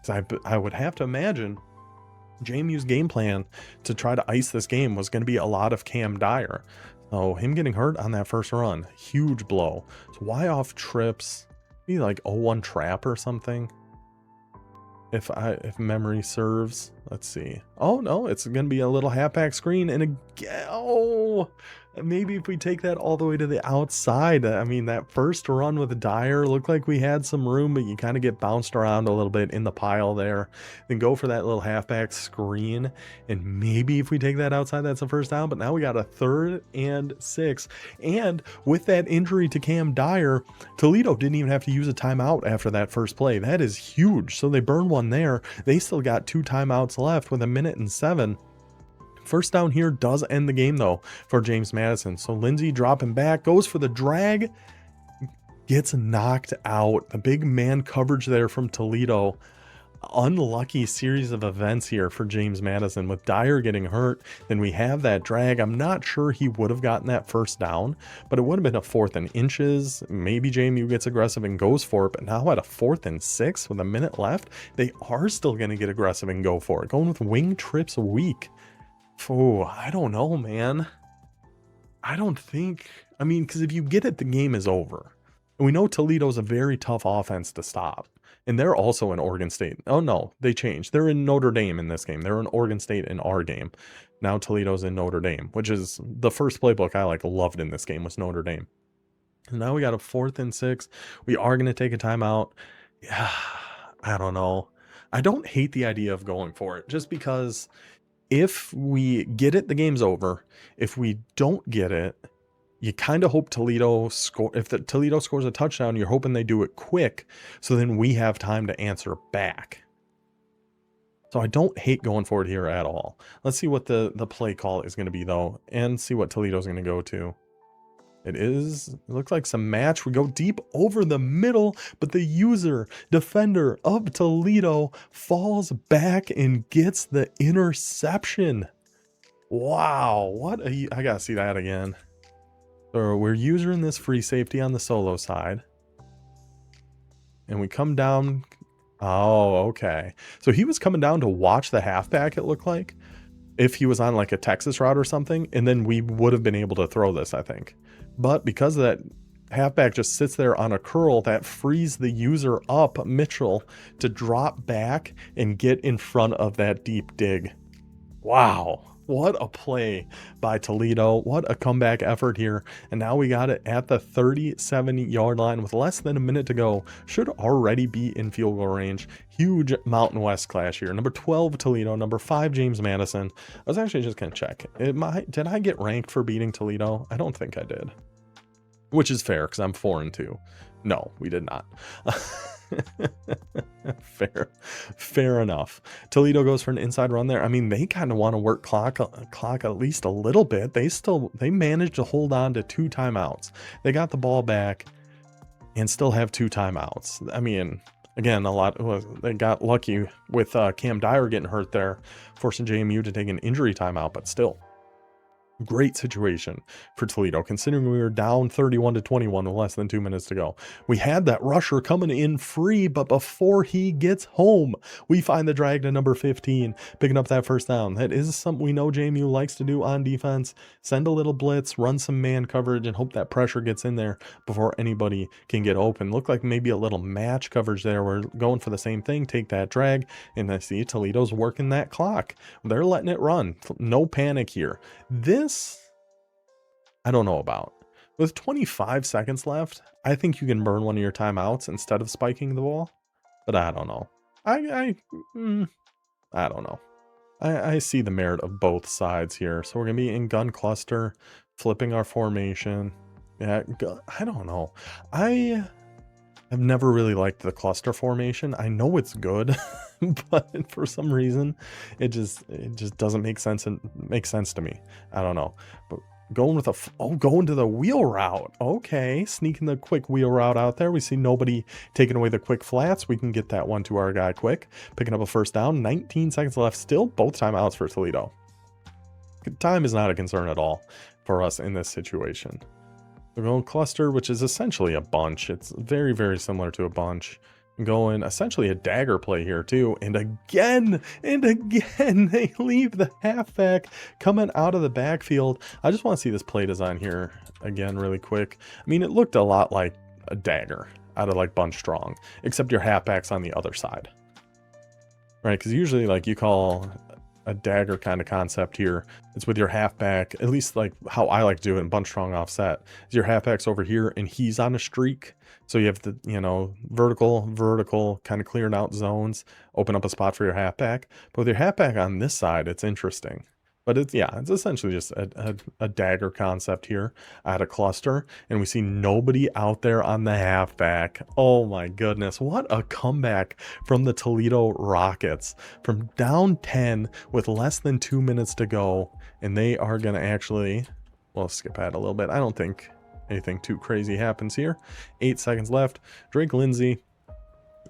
So I would have to imagine JMU's game plan to try to ice this game was going to be a lot of Cam Dyer. So him getting hurt on that first run, huge blow. So why off trips? Maybe like 0-1 trap or something. If memory serves. Let's see. Oh no, it's gonna be a little halfback screen, and maybe if we take that all the way to the outside. I mean, that first run with Dyer looked like we had some room, but you kind of get bounced around a little bit in the pile there. Then go for that little halfback screen, and maybe if we take that outside, that's a first down. But now we got a 3rd and 6, and with that injury to Cam Dyer, Toledo didn't even have to use a timeout after that first play. That is huge. So they burned one there. They still got 2 timeouts left with 1:07. First down here does end the game though for James Madison. So Lindsey dropping back, goes for the drag, gets knocked out. The big man coverage there from Toledo. Unlucky series of events here for James Madison, with Dyer getting hurt. Then we have that drag. I'm not sure he would have gotten that first down, but it would have been a 4th and inches. Maybe JMU gets aggressive and goes for it, but now at a 4th and 6 with a minute left, they are still going to get aggressive and go for it, going with wing trips a week. Oh, I don't know, man. I don't think, I mean, because if you get it, the game is over. And we know Toledo's a very tough offense to stop. And they're also in Oregon State. Oh no, they changed. They're in Notre Dame in this game. They're in Oregon State in our game. Now Toledo's in Notre Dame, which is the first playbook I loved in this game, was Notre Dame. And now we got a 4th and 6. We are going to take a timeout. Yeah, I don't know. I don't hate the idea of going for it, just because if we get it, the game's over. If we don't get it, you kind of hope Toledo score. If the Toledo scores a touchdown, you're hoping they do it quick, so then we have time to answer back. So I don't hate going forward here at all. Let's see what the play call is going to be, though, and see what Toledo's going to go to. It looks like some match. We go deep over the middle, but the user defender of Toledo falls back and gets the interception. Wow, I gotta see that again. So we're using this free safety on the solo side. And we come down. Oh, okay. So he was coming down to watch the halfback, it looked like, if he was on like a Texas route or something, and then we would have been able to throw this, I think. But because of that halfback just sits there on a curl, that frees the user up, Mitchell, to drop back and get in front of that deep dig. Wow. What a play by Toledo. What a comeback effort here. And now we got it at the 37-yard line with less than a minute to go. Should already be in field goal range. Huge Mountain West clash here. Number 12, Toledo. Number 5, James Madison. I was actually just going to check. Did I get ranked for beating Toledo? I don't think I did. Which is fair because I'm 4-2. No, we did not. Fair enough. Toledo goes for an inside run there. I mean, they kind of want to work clock at least a little bit. They managed to hold on to 2 timeouts. They got the ball back and still have 2 timeouts. I mean, again, they got lucky with Cam Dyer getting hurt there, forcing JMU to take an injury timeout, but still. Great situation for Toledo, considering we were down 31-21 with less than 2 minutes to go. We had that rusher coming in free, but before he gets home, we find the drag to number 15, picking up that first down. That is something we know JMU likes to do on defense. Send a little blitz, run some man coverage, and hope that pressure gets in there before anybody can get open. Looked like maybe a little match coverage there. We're going for the same thing, take that drag, and I see Toledo's working that clock. They're letting it run. No panic here. This I don't know about. With 25 seconds left, I think you can burn one of your timeouts instead of spiking the ball. But I don't know. I don't know. I see the merit of both sides here. So we're going to be in gun cluster, flipping our formation. Yeah, I don't know. I have never really liked the cluster formation. I know it's good, but for some reason, it just doesn't make sense to me. I don't know. But going with going to the wheel route. Okay, sneaking the quick wheel route out there. We see nobody taking away the quick flats. We can get that one to our guy quick. Picking up a first down. 19 seconds left. Still both timeouts for Toledo. Time is not a concern at all for us in this situation. We're going cluster, which is essentially a bunch. It's very, very similar to a bunch. Going essentially a dagger play here too. And again, they leave the halfback coming out of the backfield. I just want to see this play design here again really quick. I mean, it looked a lot like a dagger out of like bunch strong, except your halfback's on the other side. Right? Because usually like you call a dagger kind of concept here. It's with your halfback, at least like how I like to do it in bunch strong offset. Is your halfback's over here and he's on a streak. So you have the, vertical kind of clearing out zones, open up a spot for your halfback. But with your halfback on this side, it's interesting. But it's essentially just a dagger concept here at a cluster. And we see nobody out there on the halfback. Oh my goodness. What a comeback from the Toledo Rockets. From down 10 with less than 2 minutes to go. And they are going to actually, well, skip ahead a little bit. I don't think anything too crazy happens here. 8 seconds left. Drake Lindsay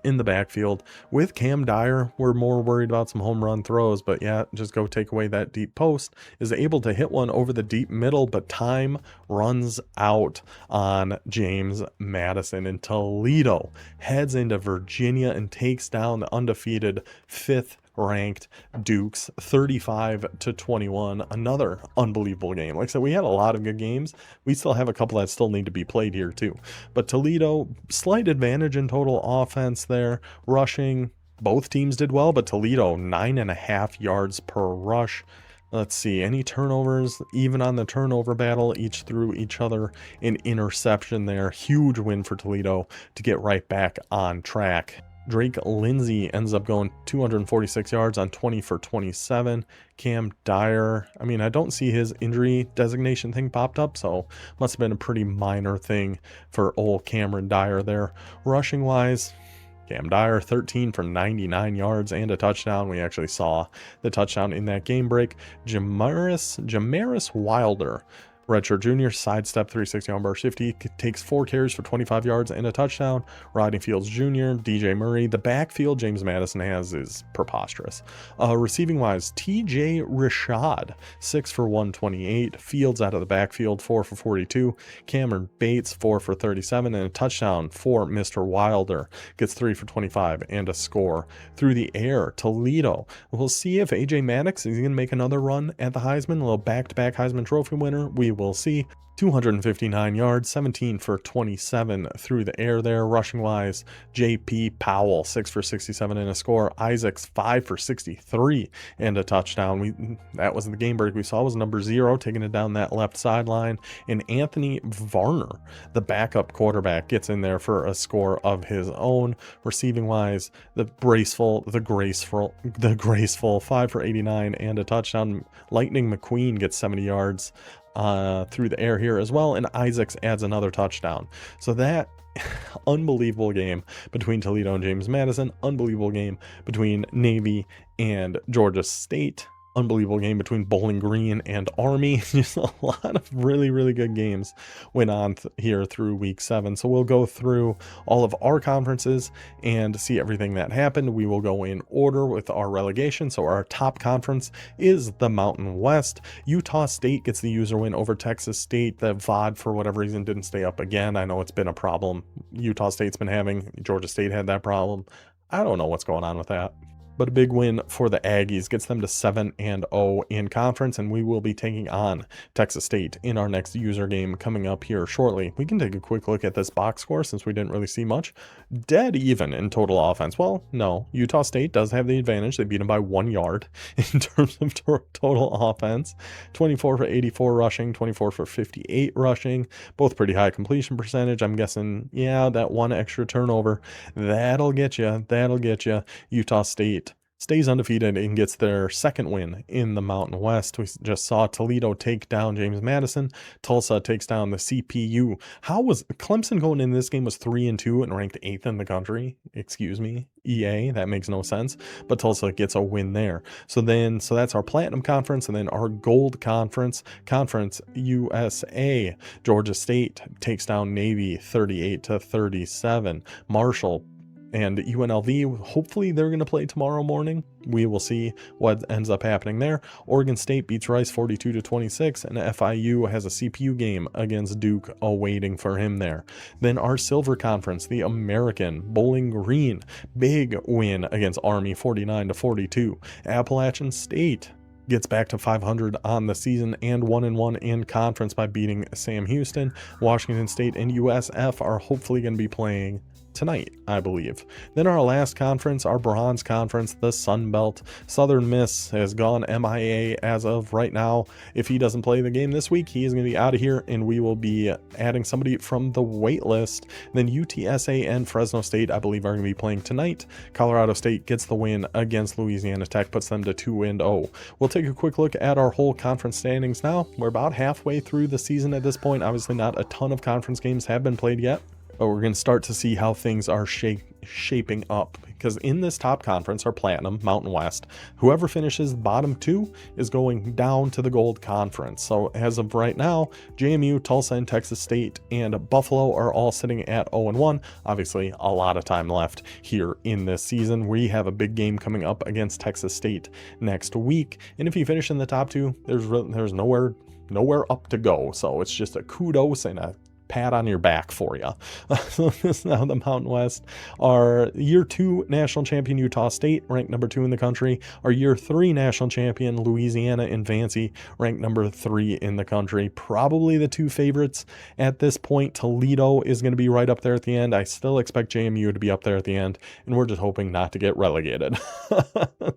in the backfield with Cam Dyer. We're more worried about some home run throws, but yeah, just go take away that deep post. Is able to hit one over the deep middle, but time runs out on James Madison, and Toledo heads into Virginia and takes down the undefeated 5th ranked Dukes 35-21. Another unbelievable game. Like I said, we had a lot of good games. We still have a couple that still need to be played here too. But Toledo, slight advantage in total offense there. Rushing, both teams did well, but Toledo 9.5 yards per rush. Let's see, any turnovers, even on the turnover battle, each threw each other an interception there. Huge win for Toledo to get right back on track. Drake Lindsay ends up going 246 yards on 20 for 27. Cam Dyer, I mean, I don't see his injury designation thing popped up, so must have been a pretty minor thing for old Cameron Dyer there. Rushing wise, Cam Dyer, 13 for 99 yards and a touchdown. We actually saw the touchdown in that game break. Jamaris Wilder, redshirt junior, sidestep 360 on bar shifty, takes 4 carries for 25 yards and a touchdown. Rodney Fields Jr., DJ Murray. The backfield James Madison has is preposterous. Receiving wise, TJ Rashad, 6 for 128. Fields out of the backfield, 4 for 42. Cameron Bates, 4 for 37 and a touchdown for Mr. Wilder. Gets 3 for 25 and a score. Through the air, Toledo. We'll see if AJ Maddox is going to make another run at the Heisman, a little back-to-back Heisman Trophy winner. We will see. 259 yards, 17 for 27 through the air there. Rushing wise, JP Powell, 6 for 67 and a score. Isaacs, 5 for 63 and a touchdown. That was the game break we saw, was number 0, taking it down that left sideline. And Anthony Varner, the backup quarterback, gets in there for a score of his own. Receiving wise, the graceful 5 for 89 and a touchdown. Lightning McQueen gets 70 yards through the air here as well, and Isaacs adds another touchdown. So that unbelievable game between Toledo and James Madison, unbelievable game between Navy and Georgia State, unbelievable game between Bowling Green and Army. Just a lot of really good games went on here through week 7. So we'll go through all of our conferences and see everything that happened. We will go in order with our relegation. So our top conference is the Mountain West. Utah State gets the user win over Texas State. The VOD, for whatever reason, didn't stay up again. I know it's been a problem Utah State's been having. Georgia State had that problem. I don't know what's going on with that. But a big win for the Aggies gets them to 7-0 in conference, and we will be taking on Texas State in our next user game coming up here shortly. We can take a quick look at this box score since we didn't really see much. Dead even in total offense. Well, no, Utah State does have the advantage. They beat them by 1 yard in terms of total offense. 24 for 84 rushing, 24 for 58 rushing, both pretty high completion percentage. I'm guessing, yeah, that one extra turnover, that'll get you. Utah State stays undefeated and gets their second win in the Mountain West. We just saw Toledo take down James Madison. Tulsa takes down the CPU. How was Clemson going in this game? Was 3-2 and ranked 8th in the country. Excuse me, EA, that makes no sense. But Tulsa gets a win there. So that's our Platinum Conference, and then our Gold Conference, Conference USA. Georgia State takes down Navy 38-37. Marshall and UNLV, hopefully they're going to play tomorrow morning. We will see what ends up happening there. Oregon State beats Rice 42-26, and FIU has a CPU game against Duke awaiting for him there. Then our Silver Conference, the American Bowling Green, big win against Army 49-42. Appalachian State gets back to 500 on the season and 1-1 in conference by beating Sam Houston. Washington State and USF are hopefully going to be playing tonight, I believe. Then our last conference, our bronze conference, the Sun Belt. Southern Miss has gone MIA as of right now. If he doesn't play the game this week, he is going to be out of here, and we will be adding somebody from the wait list. Then UTSA and Fresno State, I believe, are going to be playing tonight. Colorado State gets the win against Louisiana Tech, puts them to 2-0. We'll take a quick look at our whole conference standings now. We're about halfway through the season at this point. Obviously, not a ton of conference games have been played yet, but we're going to start to see how things are shaping up, because in this top conference, our Platinum, Mountain West, whoever finishes bottom 2 is going down to the Gold Conference. So as of right now, JMU, Tulsa, and Texas State and Buffalo are all sitting at 0-1. Obviously, a lot of time left here in this season. We have a big game coming up against Texas State next week, and if you finish in the top 2, there's nowhere up to go. So it's just a kudos and a pat on your back for you. So this is now the Mountain West. Our year 2 national champion Utah State, ranked number 2 in the country. Our year 3 national champion Louisiana and Vancy, ranked number 3 in the country. Probably the 2 favorites at this point. Toledo is going to be right up there at the end. I still expect JMU to be up there at the end, and we're just hoping not to get relegated.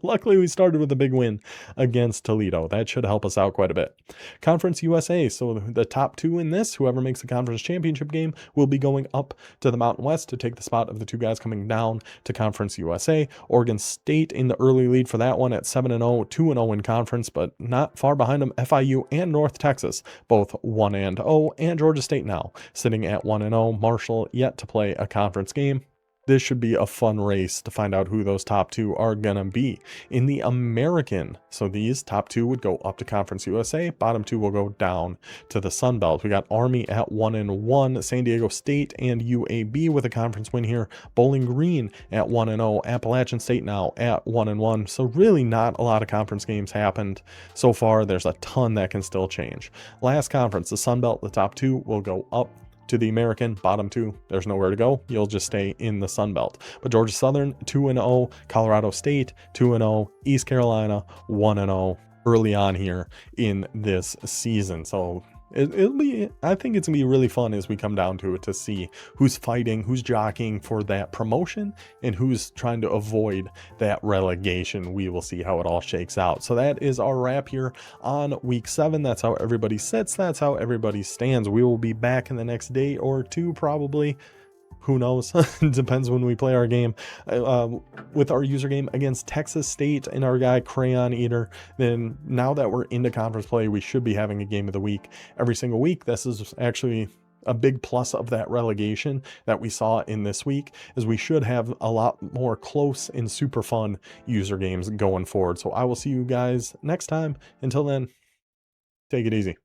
Luckily, we started with a big win against Toledo. That should help us out quite a bit. Conference USA, so the top 2 in this, whoever makes the conference championship game will be going up to the Mountain West to take the spot of the two guys coming down to Conference USA. Oregon State in the early lead for that one at 7-0, 2-0 in conference, but not far behind them. FIU and North Texas, both 1-0, and Georgia State now sitting at 1-0. Marshall yet to play a conference game. This should be a fun race to find out who those top two are going to be in the American. So these top two would go up to Conference USA. Bottom two will go down to the Sun Belt. We got Army at 1-1, San Diego State and UAB with a conference win here. Bowling Green at 1-0, Appalachian State now at 1-1. So really not a lot of conference games happened so far. There's a ton that can still change. Last conference, the Sun Belt, the top two will go up to the American. Bottom two, there's nowhere to go. You'll just stay in the Sun Belt. But Georgia Southern 2-0, Colorado State 2-0, East Carolina 1-0 early on here in this season. So it'll be, I think it's gonna be really fun as we come down to it to see who's fighting, who's jockeying for that promotion, and who's trying to avoid that relegation. We will see how it all shakes out. So that is our wrap here on week 7. That's how everybody sits. That's how everybody stands. We will be back in the next day or two, probably. Who knows? It depends when we play our game with our user game against Texas State and our guy Crayon Eater. Then now that we're into conference play, we should be having a game of the week every single week. This is actually a big plus of that relegation that we saw in this week, is we should have a lot more close and super fun user games going forward. So I will see you guys next time. Until then, take it easy.